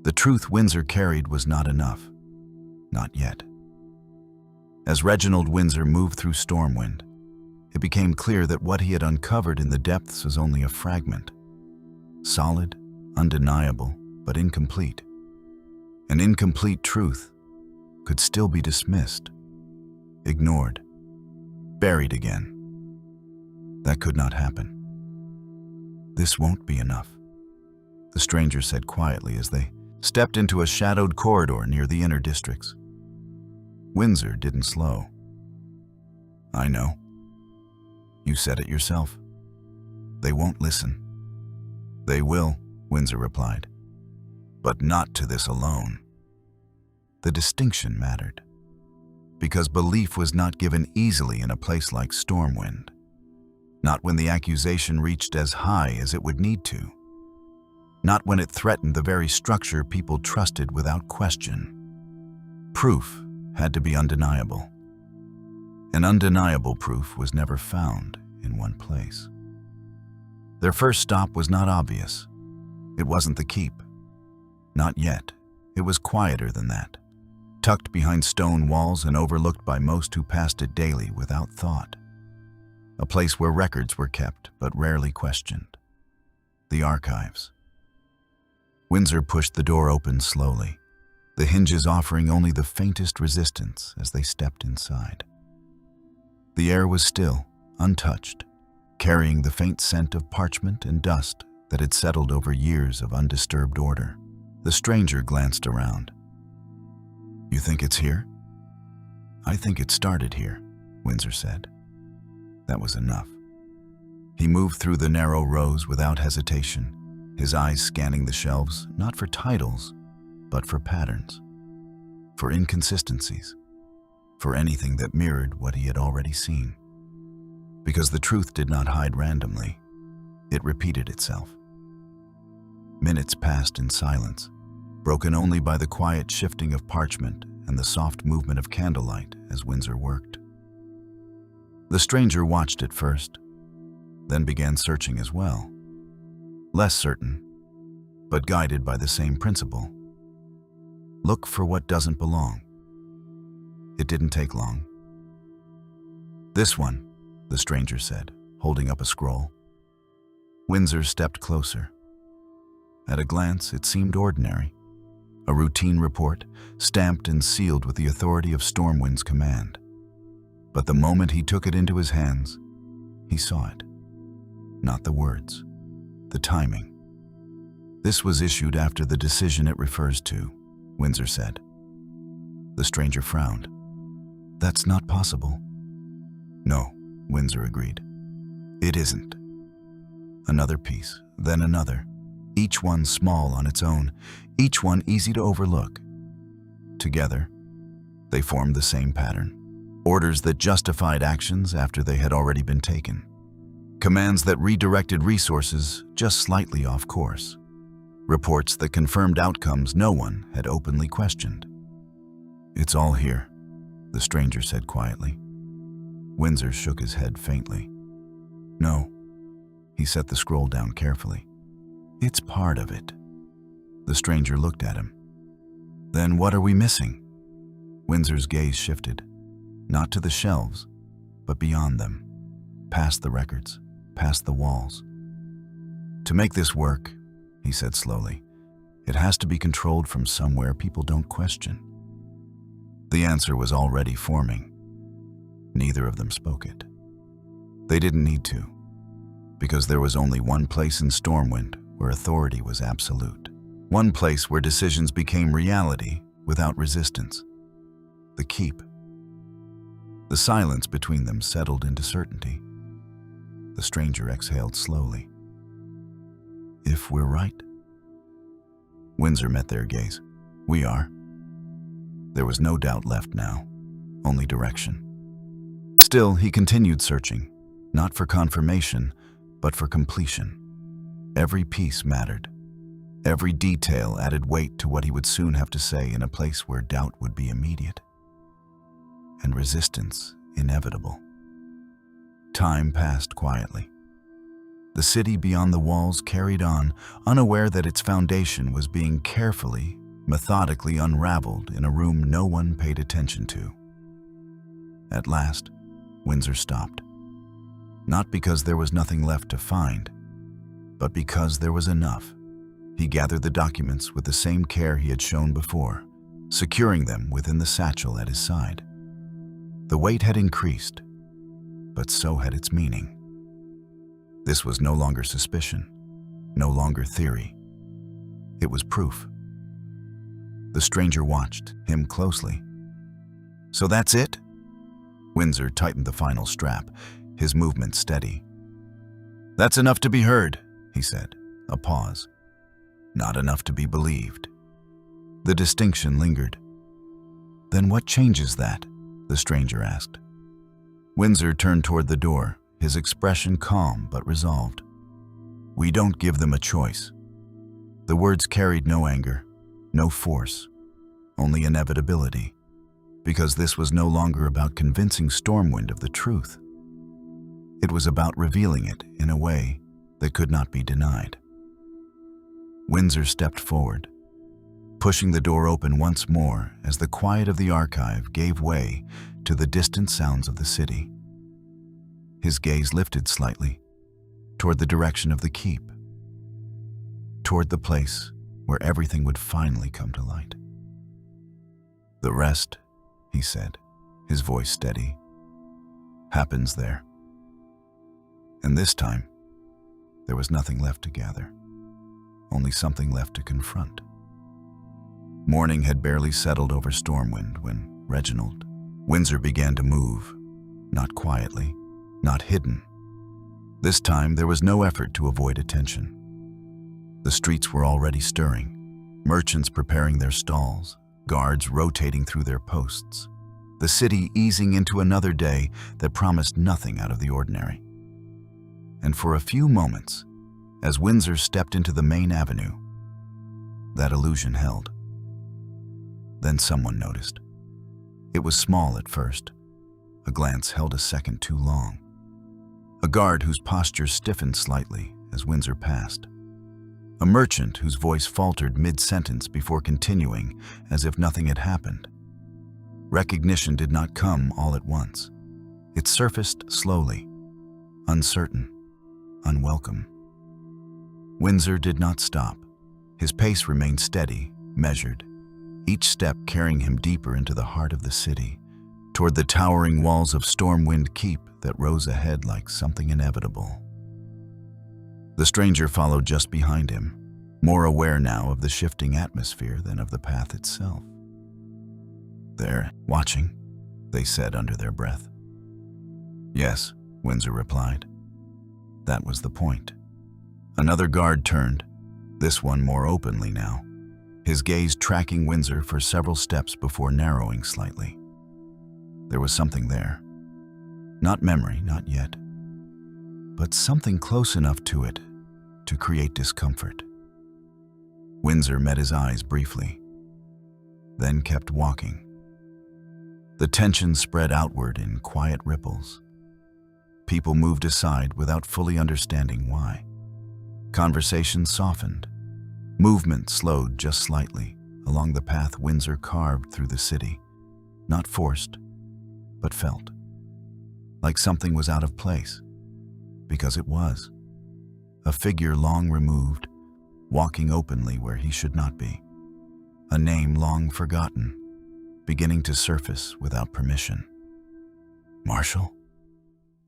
The truth Windsor carried was not enough. Not yet. As Reginald Windsor moved through Stormwind, it became clear that what he had uncovered in the depths was only a fragment. Solid, undeniable, but incomplete. An incomplete truth could still be dismissed, ignored, buried again. That could not happen. "This won't be enough," the stranger said quietly as they stepped into a shadowed corridor near the inner districts. Windsor didn't slow. "I know. You said it yourself. They won't listen." "They will," Windsor replied. "But not to this alone." The distinction mattered, because belief was not given easily in a place like Stormwind, not when the accusation reached as high as it would need to, not when it threatened the very structure people trusted without question. Proof had to be undeniable, and undeniable proof was never found in one place. Their first stop was not obvious. It wasn't the keep. Not yet. it was quieter than that, tucked behind stone walls and overlooked by most who passed it daily without thought. A place where records were kept but rarely questioned. The archives. Windsor pushed the door open slowly, the hinges offering only the faintest resistance as they stepped inside. The air was still, untouched, carrying the faint scent of parchment and dust that had settled over years of undisturbed order. The stranger glanced around. "You think it's here?" "I think it started here," Windsor said. That was enough. He moved through the narrow rows without hesitation, his eyes scanning the shelves not for titles, but for patterns, for inconsistencies, for anything that mirrored what he had already seen. Because the truth did not hide randomly, it repeated itself. Minutes passed in silence, broken only by the quiet shifting of parchment and the soft movement of candlelight as Windsor worked. The stranger watched at first, then began searching as well. Less certain, but guided by the same principle. Look for what doesn't belong. It didn't take long. "This one," the stranger said, holding up a scroll. Windsor stepped closer. At a glance, it seemed ordinary. A routine report, stamped and sealed with the authority of Stormwind's command. But the moment he took it into his hands, he saw it. Not the words, the timing. "This was issued after the decision it refers to," Windsor said. The stranger frowned. "That's not possible." "No," Windsor agreed. "It isn't." Another piece, then another, each one small on its own, each one easy to overlook. Together, they formed the same pattern. Orders that justified actions after they had already been taken. Commands that redirected resources just slightly off course. Reports that confirmed outcomes no one had openly questioned. "It's all here," the stranger said quietly. Windsor shook his head faintly. "No." He set the scroll down carefully. "It's part of it." The stranger looked at him. "Then what are we missing?" Windsor's gaze shifted. Not to the shelves, but beyond them, past the records, past the walls. "To make this work," he said slowly, "it has to be controlled from somewhere people don't question." The answer was already forming. Neither of them spoke it. They didn't need to, because there was only one place in Stormwind where authority was absolute. One place where decisions became reality without resistance. The keep. The silence between them settled into certainty. The stranger exhaled slowly. "If we're right?" Windsor met their gaze. "We are." There was no doubt left now, only direction. Still, he continued searching, not for confirmation, but for completion. Every piece mattered. Every detail added weight to what he would soon have to say in a place where doubt would be immediate, and resistance inevitable. Time passed quietly. The city beyond the walls carried on, unaware that its foundation was being carefully, methodically unraveled in a room no one paid attention to. At last, Windsor stopped. Not because there was nothing left to find, but because there was enough. He gathered the documents with the same care he had shown before, securing them within the satchel at his side. The weight had increased, but so had its meaning. This was no longer suspicion, no longer theory. It was proof. The stranger watched him closely. "So that's it?" Windsor tightened the final strap, his movement steady. "That's enough to be heard," he said. A pause. "Not enough to be believed." The distinction lingered. "Then what changes that?" the stranger asked. Windsor turned toward the door, his expression calm but resolved. "We don't give them a choice." The words carried no anger, no force, only inevitability, because this was no longer about convincing Stormwind of the truth. It was about revealing it in a way that could not be denied. Windsor stepped forward. pushing the door open once more as the quiet of the archive gave way to the distant sounds of the city. His gaze lifted slightly, toward the direction of the keep, toward the place where everything would finally come to light. "The rest," he said, his voice steady, "happens there." And this time, there was nothing left to gather, only something left to confront. Morning had barely settled over Stormwind when Reginald Windsor began to move, not quietly, not hidden. This time, there was no effort to avoid attention. The streets were already stirring, merchants preparing their stalls, guards rotating through their posts, the city easing into another day that promised nothing out of the ordinary. And for a few moments, as Windsor stepped into the main avenue, that illusion held. Then someone noticed. It was small at first. A glance held a second too long. A guard whose posture stiffened slightly as Windsor passed. A merchant whose voice faltered mid-sentence before continuing as if nothing had happened. Recognition did not come all at once. It surfaced slowly, uncertain, unwelcome. Windsor did not stop. His pace remained steady, measured, each step carrying him deeper into the heart of the city, toward the towering walls of Stormwind Keep that rose ahead like something inevitable. The stranger followed just behind him, more aware now of the shifting atmosphere than of the path itself. "They're watching," they said under their breath. "Yes," Windsor replied. That was the point. Another guard turned, this one more openly now, his gaze tracking Windsor for several steps before narrowing slightly. There was something there. Not memory, not yet, but something close enough to it to create discomfort. Windsor met his eyes briefly, then kept walking. The tension spread outward in quiet ripples. People moved aside without fully understanding why. Conversation softened. Movement slowed just slightly along the path Windsor carved through the city, not forced, but felt. Like something was out of place, because it was. A figure long removed, walking openly where he should not be. A name long forgotten, beginning to surface without permission. "Marshal?"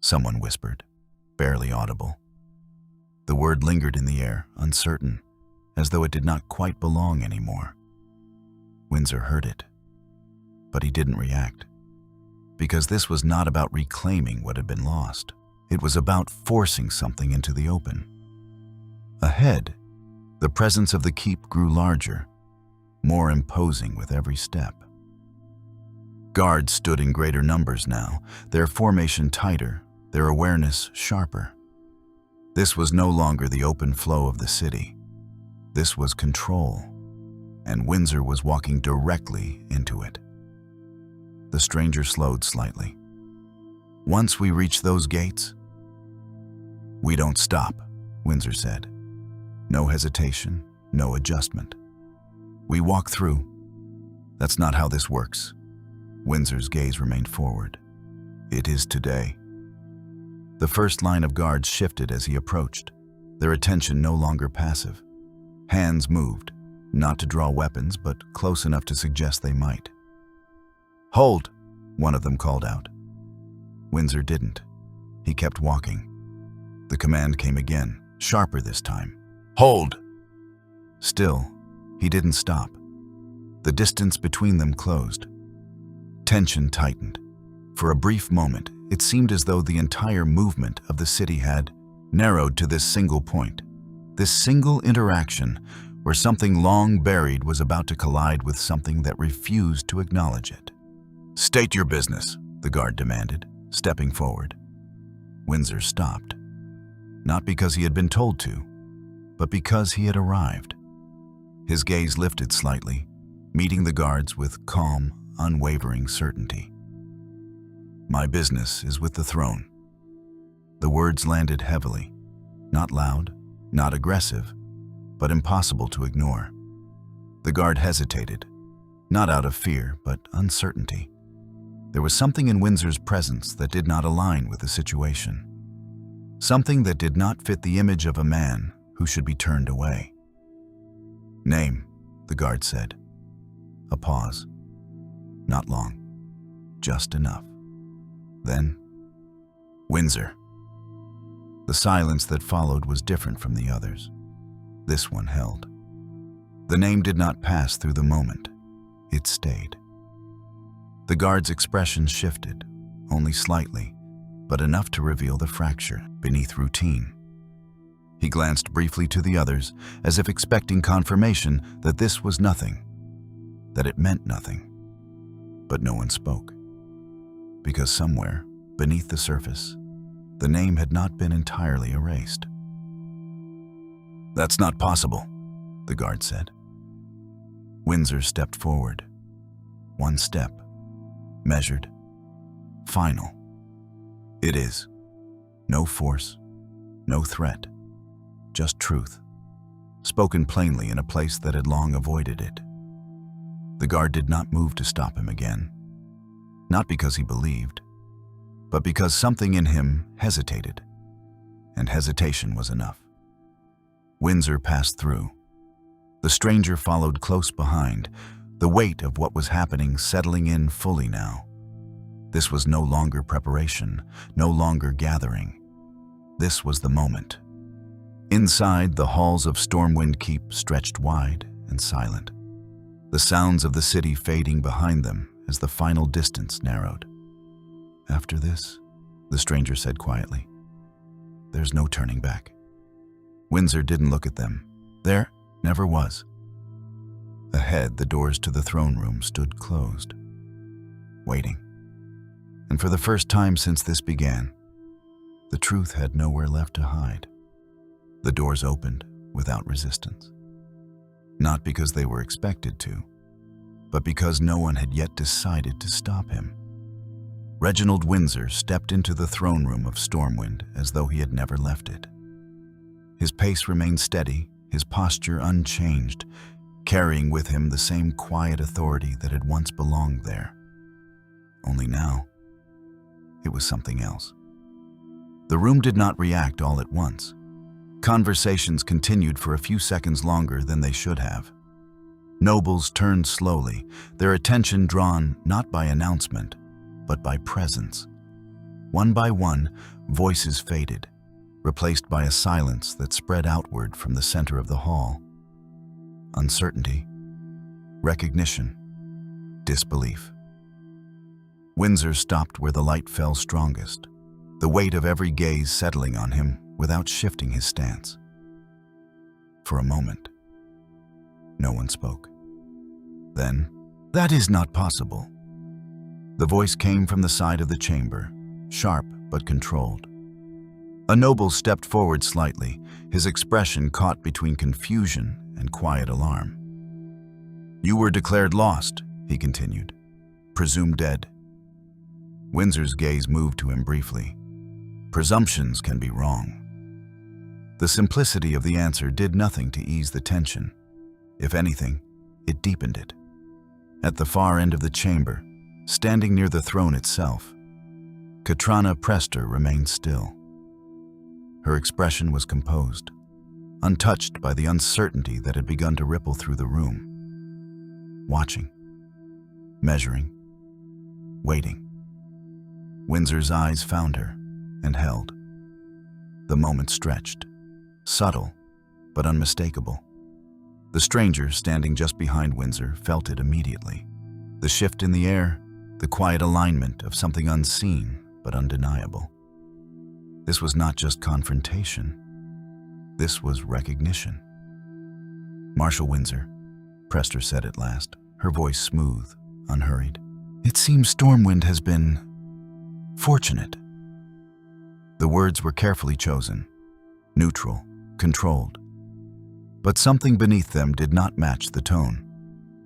someone whispered, barely audible. The word lingered in the air, uncertain, as though it did not quite belong anymore. Windsor heard it, but he didn't react, because this was not about reclaiming what had been lost. It was about forcing something into the open. Ahead, the presence of the keep grew larger, more imposing with every step. Guards stood in greater numbers now, their formation tighter, their awareness sharper. This was no longer the open flow of the city. This was control, and Windsor was walking directly into it. The stranger slowed slightly. "Once we reach those gates?" "We don't stop," Windsor said. No hesitation, no adjustment. "We walk through. That's not how this works." Windsor's gaze remained forward. "It is today." The first line of guards shifted as he approached, their attention no longer passive. Hands moved, not to draw weapons, but close enough to suggest they might. "Hold!" one of them called out. Windsor didn't. He kept walking. The command came again, sharper this time. "Hold!" Still, he didn't stop. The distance between them closed. Tension tightened. For a brief moment, it seemed as though the entire movement of the city had narrowed to this single point, this single interaction where something long buried was about to collide with something that refused to acknowledge it. "State your business," the guard demanded, stepping forward. Windsor stopped, not because he had been told to, but because he had arrived. His gaze lifted slightly, meeting the guards with calm, unwavering certainty. "My business is with the throne." The words landed heavily, not loud, not aggressive, but impossible to ignore. The guard hesitated, not out of fear, but uncertainty. There was something in Windsor's presence that did not align with the situation. Something that did not fit the image of a man who should be turned away. "Name," the guard said. A pause. Not long. Just enough. Then, "Windsor." The silence that followed was different from the others. This one held. The name did not pass through the moment. It stayed. The guard's expression shifted, only slightly, but enough to reveal the fracture beneath routine. He glanced briefly to the others, as if expecting confirmation that this was nothing, that it meant nothing. But no one spoke, because somewhere, beneath the surface, the name had not been entirely erased. "That's not possible," the guard said. Windsor stepped forward. One step. Measured. Final. "It is." No force. No threat. Just truth. Spoken plainly in a place that had long avoided it. The guard did not move to stop him again. Not because he believed, but because something in him hesitated. And hesitation was enough. Windsor passed through. The stranger followed close behind, the weight of what was happening settling in fully now. This was no longer preparation, no longer gathering. This was the moment. Inside, the halls of Stormwind Keep stretched wide and silent, the sounds of the city fading behind them as the final distance narrowed. "After this," the stranger said quietly, "there's no turning back." Windsor didn't look at them. There never was. Ahead, the doors to the throne room stood closed, waiting. And for the first time since this began, the truth had nowhere left to hide. The doors opened without resistance. Not because they were expected to, but because no one had yet decided to stop him. Reginald Windsor stepped into the throne room of Stormwind as though he had never left it. His pace remained steady, his posture unchanged, carrying with him the same quiet authority that had once belonged there. Only now, it was something else. The room did not react all at once. Conversations continued for a few seconds longer than they should have. Nobles turned slowly, their attention drawn not by announcement, but by presence. One by one, voices faded, replaced by a silence that spread outward from the center of the hall. Uncertainty, recognition, disbelief. Windsor stopped where the light fell strongest, the weight of every gaze settling on him without shifting his stance. For a moment, no one spoke. Then, "That is not possible." The voice came from the side of the chamber, sharp but controlled. A noble stepped forward slightly, his expression caught between confusion and quiet alarm. "You were declared lost," he continued. "Presumed dead." Windsor's gaze moved to him briefly. Presumptions can be wrong. The simplicity of the answer did nothing to ease the tension. If anything, it deepened it. At the far end of the chamber, standing near the throne itself, Katrana Prester remained still. Her expression was composed, untouched by the uncertainty that had begun to ripple through the room. Watching, measuring, waiting. Windsor's eyes found her and held. The moment stretched, subtle but unmistakable. The stranger, standing just behind Windsor, felt it immediately. The shift in the air, the quiet alignment of something unseen but undeniable. This was not just confrontation. This was recognition. "Marshal Windsor," Prester said at last, her voice smooth, unhurried. "It seems Stormwind has been fortunate." The words were carefully chosen, neutral, controlled. But something beneath them did not match the tone.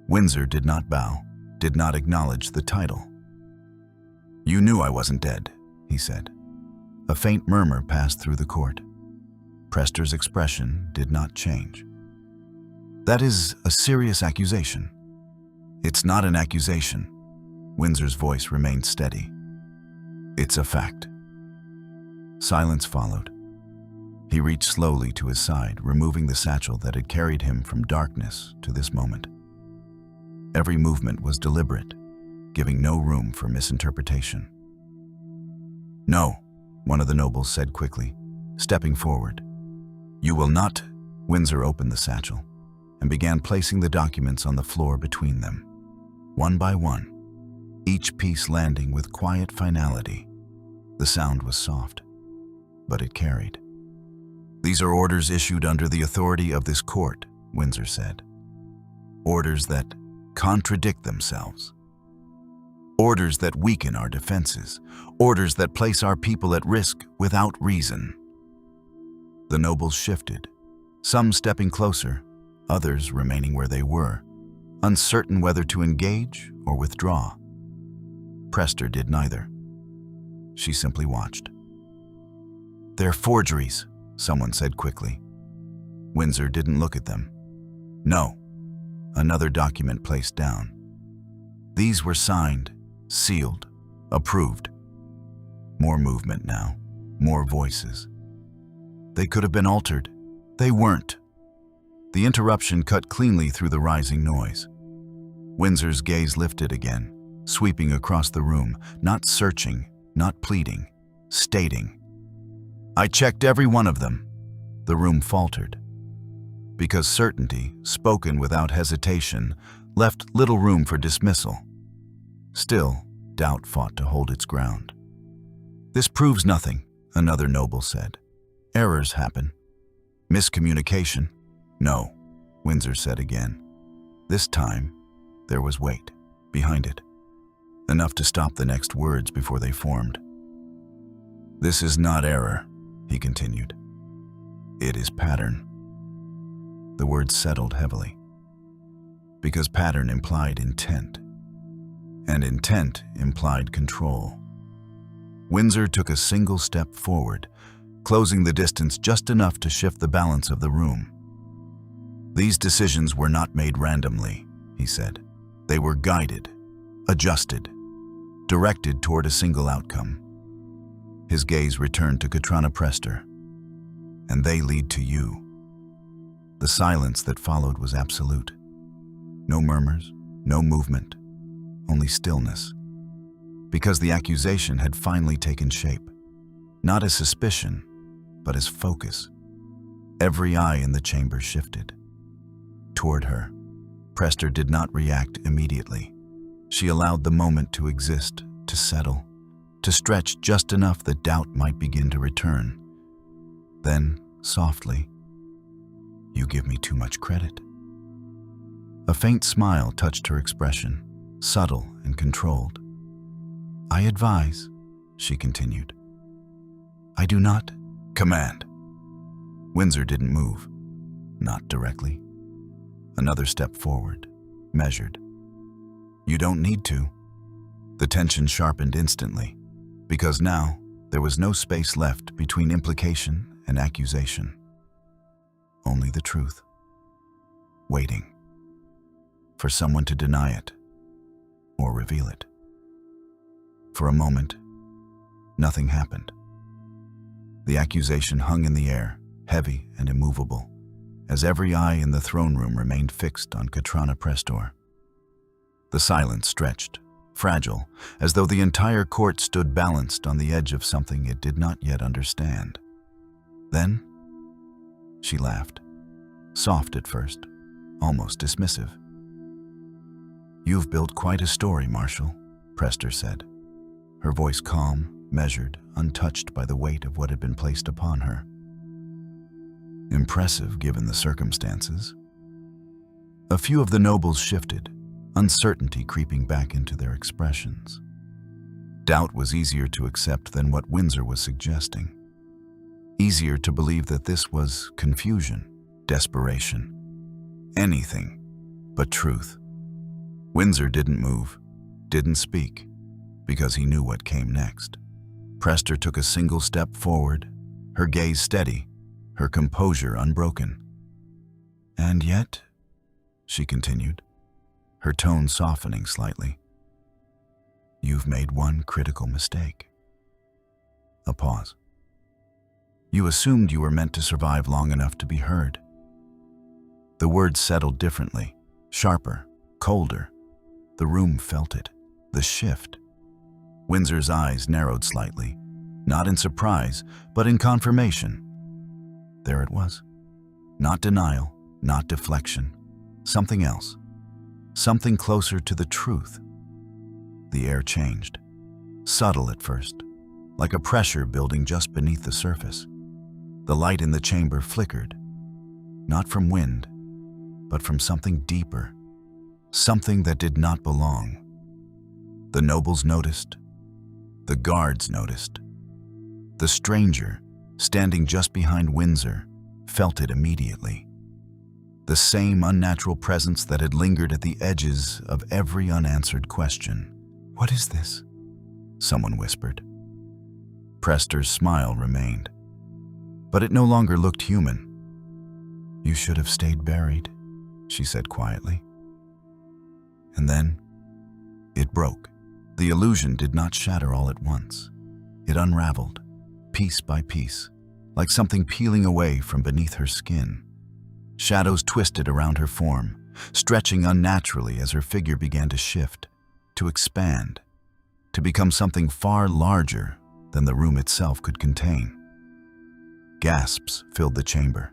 Windsor did not bow, did not acknowledge the title. "You knew I wasn't dead," he said. A faint murmur passed through the court. Prester's expression did not change. That is a serious accusation. It's not an accusation. Windsor's voice remained steady. It's a fact. Silence followed. He reached slowly to his side, removing the satchel that had carried him from darkness to this moment. Every movement was deliberate, giving no room for misinterpretation. "No," one of the nobles said quickly, stepping forward. "You will not." Windsor opened the satchel and began placing the documents on the floor between them, one by one, each piece landing with quiet finality. The sound was soft, but it carried. "These are orders issued under the authority of this court," Windsor said. "Orders that contradict themselves. Orders that weaken our defenses. Orders that place our people at risk without reason." The nobles shifted, some stepping closer, others remaining where they were, uncertain whether to engage or withdraw. Prester did neither. She simply watched. "They're forgeries," someone said quickly. Windsor didn't look at them. "No." Another document placed down. These were signed, sealed, approved. More movement now, more voices. They could have been altered. They weren't. The interruption cut cleanly through the rising noise. Windsor's gaze lifted again, sweeping across the room, not searching, not pleading, stating. "I checked every one of them." The room faltered, because certainty, spoken without hesitation, left little room for dismissal. Still, doubt fought to hold its ground. "This proves nothing," another noble said. "Errors happen. Miscommunication." "No," Windsor said again. This time, there was weight behind it, enough to stop the next words before they formed. "This is not error," he continued. "It is pattern." The words settled heavily, because pattern implied intent, and intent implied control. Windsor took a single step forward, closing the distance just enough to shift the balance of the room. "These decisions were not made randomly," he said. "They were guided, adjusted, directed toward a single outcome." His gaze returned to Katrana Prester. "And they lead to you." The silence that followed was absolute. No murmurs, no movement, only stillness. Because the accusation had finally taken shape, not as suspicion, but as focus. Every eye in the chamber shifted. Toward her. Prester did not react immediately. She allowed the moment to exist, to settle, to stretch just enough that doubt might begin to return. Then, softly, "You give me too much credit." A faint smile touched her expression, subtle and controlled. "I advise," she continued. "I do not command." Windsor didn't move, not directly. Another step forward, measured. "You don't need to." The tension sharpened instantly, because now there was no space left between implication and accusation. Only the truth. Waiting. For someone to deny it, or reveal it. For a moment, nothing happened. The accusation hung in the air, heavy and immovable, as every eye in the throne room remained fixed on Katrana Prester. The silence stretched, fragile, as though the entire court stood balanced on the edge of something it did not yet understand. Then, she laughed, soft at first, almost dismissive. "You've built quite a story, Marshal," Prester said, her voice calm, measured, untouched by the weight of what had been placed upon her. Impressive given the circumstances. A few of the nobles shifted, uncertainty creeping back into their expressions. Doubt was easier to accept than what Windsor was suggesting. Easier to believe that this was confusion, desperation, anything but truth. Windsor didn't move, didn't speak, because he knew what came next. Prester took a single step forward, her gaze steady, her composure unbroken. "And yet," she continued, her tone softening slightly. "You've made one critical mistake." A pause. "You assumed you were meant to survive long enough to be heard." The words settled differently, sharper, colder. The room felt it, the shift. Windsor's eyes narrowed slightly, not in surprise, but in confirmation. There it was. Not denial, not deflection. Something else. Something closer to the truth. The air changed. Subtle at first, like a pressure building just beneath the surface. The light in the chamber flickered, not from wind, but from something deeper, something that did not belong. The nobles noticed. The guards noticed. The stranger, standing just behind Windsor, felt it immediately. The same unnatural presence that had lingered at the edges of every unanswered question. "What is this?" someone whispered. Prester's smile remained, but it no longer looked human. "You should have stayed buried," she said quietly. And then, it broke. The illusion did not shatter all at once. It unraveled, piece by piece, like something peeling away from beneath her skin. Shadows twisted around her form, stretching unnaturally as her figure began to shift, to expand, to become something far larger than the room itself could contain. Gasps filled the chamber.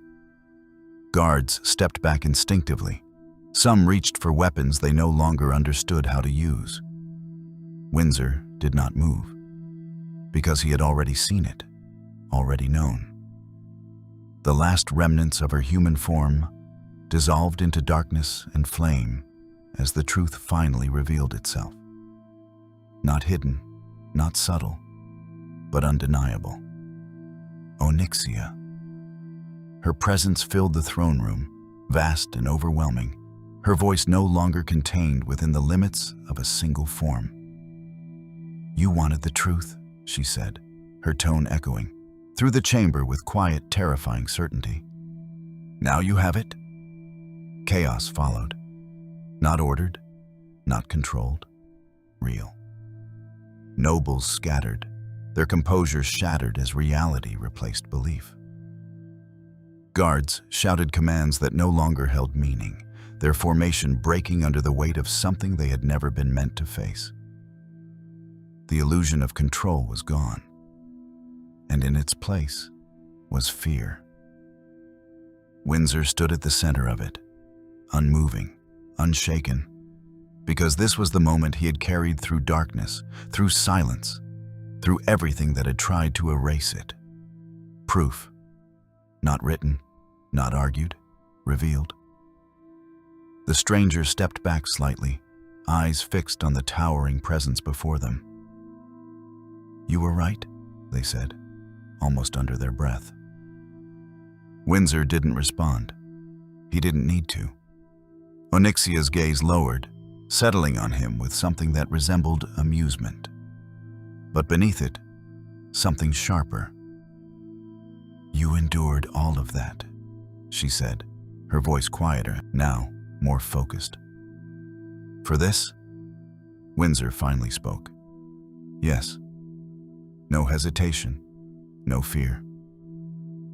Guards stepped back instinctively. Some reached for weapons they no longer understood how to use. Windsor did not move, because he had already seen it, already known. The last remnants of her human form dissolved into darkness and flame as the truth finally revealed itself. Not hidden, not subtle, but undeniable. Onyxia. Her presence filled the throne room, vast and overwhelming, her voice no longer contained within the limits of a single form. "You wanted the truth," she said, her tone echoing through the chamber with quiet, terrifying certainty. "Now you have it." Chaos followed. Not ordered, not controlled, real. Nobles scattered, their composure shattered as reality replaced belief. Guards shouted commands that no longer held meaning, their formation breaking under the weight of something they had never been meant to face. The illusion of control was gone, and in its place was fear. Windsor stood at the center of it, unmoving, unshaken, because this was the moment he had carried through darkness, through silence, through everything that had tried to erase it. Proof, not written, not argued, revealed. The stranger stepped back slightly, eyes fixed on the towering presence before them. "You were right," they said, almost under their breath. Windsor didn't respond. He didn't need to. Onyxia's gaze lowered, settling on him with something that resembled amusement. But beneath it, something sharper. "You endured all of that," she said, her voice quieter, now more focused. "For this?" Windsor finally spoke. "Yes." No hesitation, no fear.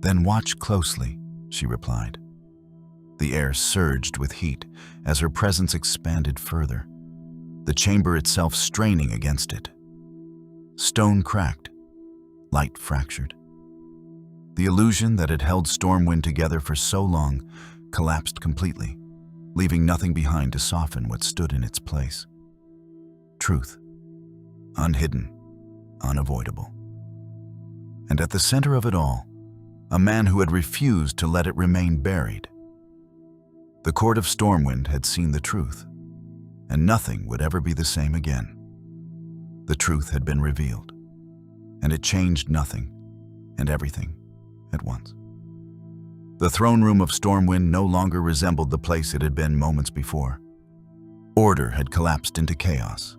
"Then watch closely," she replied. The air surged with heat as her presence expanded further, the chamber itself straining against it. Stone cracked, light fractured. The illusion that had held Stormwind together for so long collapsed completely, leaving nothing behind to soften what stood in its place. Truth, unhidden, unavoidable. And at the center of it all, a man who had refused to let it remain buried. The court of Stormwind had seen the truth, and nothing would ever be the same again. The truth had been revealed, and it changed nothing and everything at once. The throne room of Stormwind no longer resembled the place it had been moments before. Order had collapsed into chaos,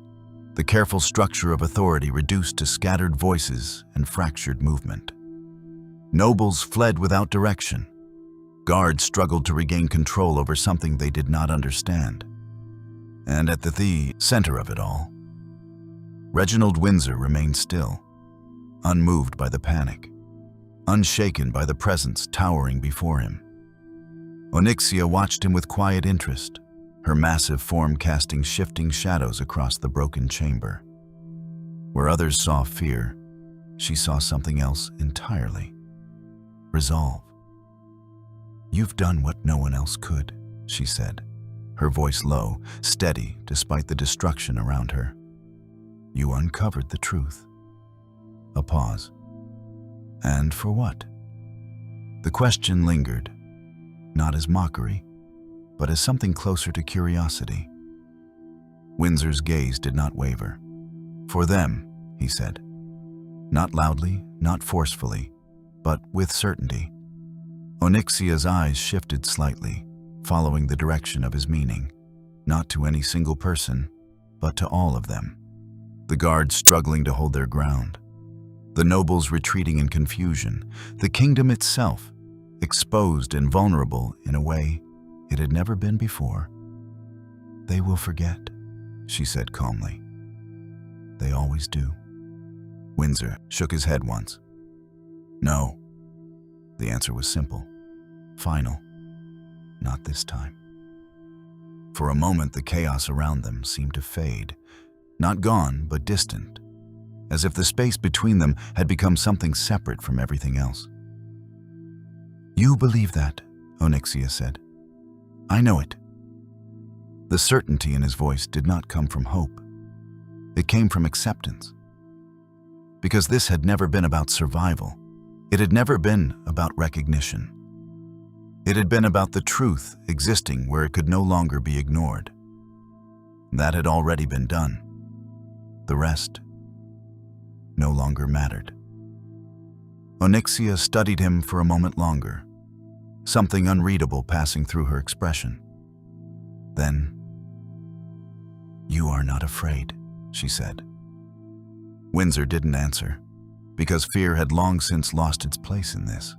the careful structure of authority reduced to scattered voices and fractured movement. Nobles fled without direction. Guards struggled to regain control over something they did not understand. And at the center of it all, Reginald Windsor remained still, unmoved by the panic, unshaken by the presence towering before him. Onyxia watched him with quiet interest, her massive form casting shifting shadows across the broken chamber. Where others saw fear, she saw something else entirely: resolve. "You've done what no one else could," she said, her voice low, steady despite the destruction around her. "You uncovered the truth." A pause. And for what? The question lingered, not as mockery, but as something closer to curiosity. Windsor's gaze did not waver. "For them," he said. Not loudly, not forcefully, but with certainty. Onyxia's eyes shifted slightly, following the direction of his meaning, not to any single person, but to all of them. The guards struggling to hold their ground, the nobles retreating in confusion, the kingdom itself exposed and vulnerable in a way it had never been before. "They will forget," she said calmly. "They always do." Windsor shook his head once. "No." The answer was simple, final. "Not this time." For a moment, the chaos around them seemed to fade, not gone, but distant, as if the space between them had become something separate from everything else. "You believe that," Onyxia said. "I know it." The certainty in his voice did not come from hope. It came from acceptance. Because this had never been about survival. It had never been about recognition. It had been about the truth existing where it could no longer be ignored. That had already been done. The rest no longer mattered. Onyxia studied him for a moment longer, something unreadable passing through her expression. Then, "You are not afraid," she said. Windsor didn't answer, because fear had long since lost its place in this.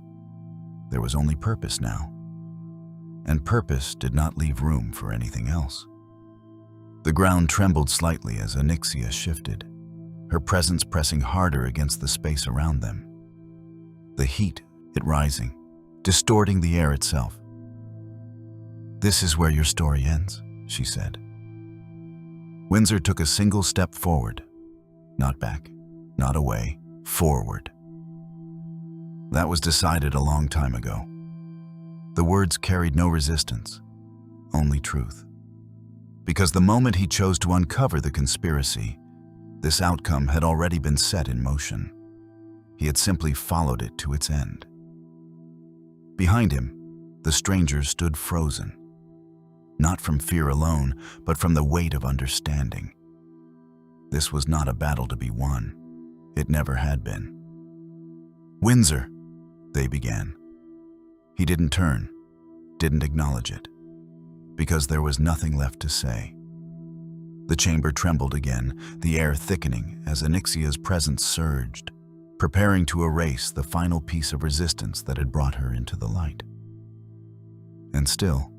There was only purpose now, and purpose did not leave room for anything else. The ground trembled slightly as Onyxia shifted, her presence pressing harder against the space around them. The heat, it rising, distorting the air itself. "This is where your story ends," she said. Windsor took a single step forward, not back, not away, forward. That was decided a long time ago. The words carried no resistance, only truth. Because the moment he chose to uncover the conspiracy, this outcome had already been set in motion. He had simply followed it to its end. Behind him, the strangers stood frozen, not from fear alone, but from the weight of understanding. This was not a battle to be won. It never had been. "Windsor," they began. He didn't turn, didn't acknowledge it, because there was nothing left to say. The chamber trembled again, the air thickening as Onyxia's presence surged, preparing to erase the final piece of resistance that had brought her into the light. And still,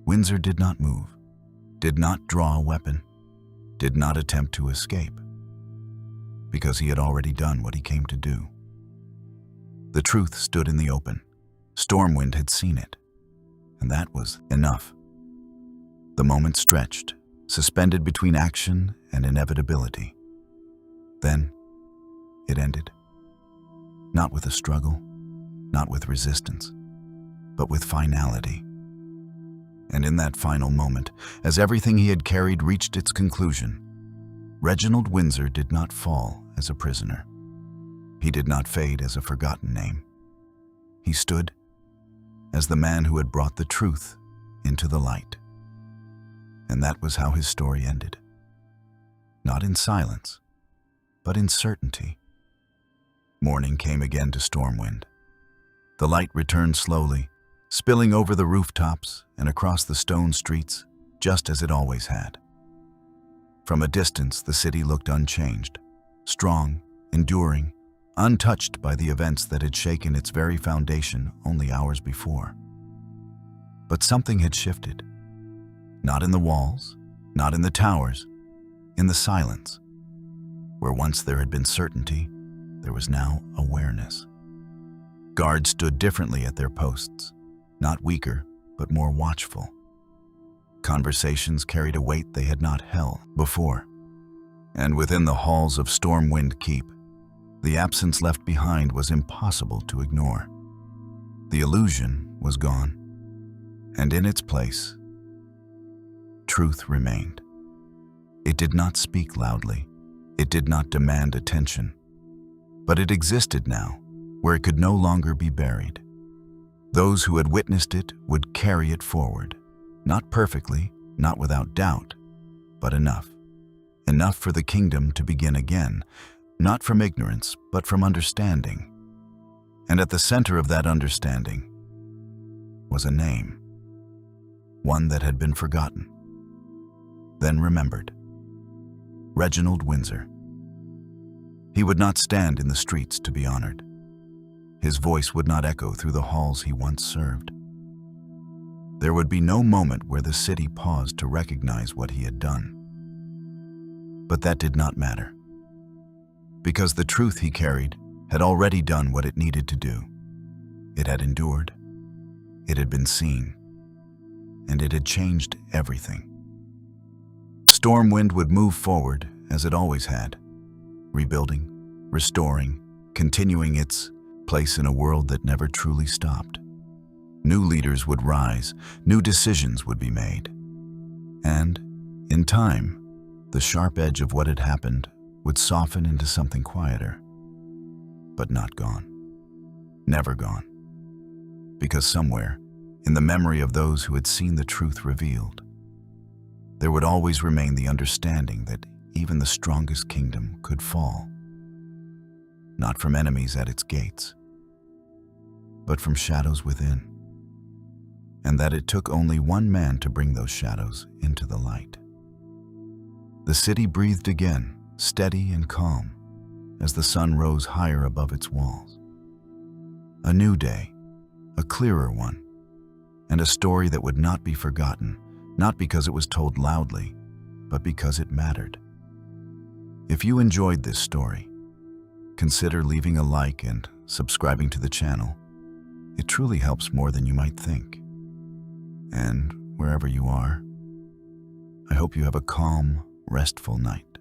Windsor did not move, did not draw a weapon, did not attempt to escape, because he had already done what he came to do. The truth stood in the open. Stormwind had seen it, and that was enough. The moment stretched, suspended between action and inevitability. Then, it ended. Not with a struggle, not with resistance, but with finality. And in that final moment, as everything he had carried reached its conclusion, Reginald Windsor did not fall as a prisoner. He did not fade as a forgotten name. He stood as the man who had brought the truth into the light. And that was how his story ended. Not in silence, but in certainty. Morning came again to Stormwind. The light returned slowly, spilling over the rooftops and across the stone streets, just as it always had. From a distance, the city looked unchanged, strong, enduring, untouched by the events that had shaken its very foundation only hours before. But something had shifted. Not in the walls, not in the towers, in the silence. Where once there had been certainty, there was now awareness. Guards stood differently at their posts, not weaker, but more watchful. Conversations carried a weight they had not held before. And within the halls of Stormwind Keep, the absence left behind was impossible to ignore. The illusion was gone, and in its place, truth remained. It did not speak loudly. It did not demand attention. But it existed now, where it could no longer be buried. Those who had witnessed it would carry it forward. Not perfectly, not without doubt, but enough. Enough for the kingdom to begin again, not from ignorance, but from understanding. And at the center of that understanding was a name. One that had been forgotten, then remembered. Reginald Windsor. He would not stand in the streets to be honored. His voice would not echo through the halls he once served. There would be no moment where the city paused to recognize what he had done. But that did not matter, because the truth he carried had already done what it needed to do. It had endured, it had been seen, and it had changed everything. Stormwind would move forward as it always had, rebuilding, restoring, continuing its place in a world that never truly stopped. New leaders would rise, new decisions would be made. And, in time, the sharp edge of what had happened would soften into something quieter. But not gone. Never gone. Because somewhere, in the memory of those who had seen the truth revealed, there would always remain the understanding that even the strongest kingdom could fall. Not from enemies at its gates, but from shadows within. And that it took only one man to bring those shadows into the light. The city breathed again, steady and calm, as the sun rose higher above its walls. A new day, a clearer one, and a story that would not be forgotten, not because it was told loudly, but because it mattered. If you enjoyed this story, consider leaving a like and subscribing to the channel. It truly helps more than you might think. And wherever you are, I hope you have a calm, restful night.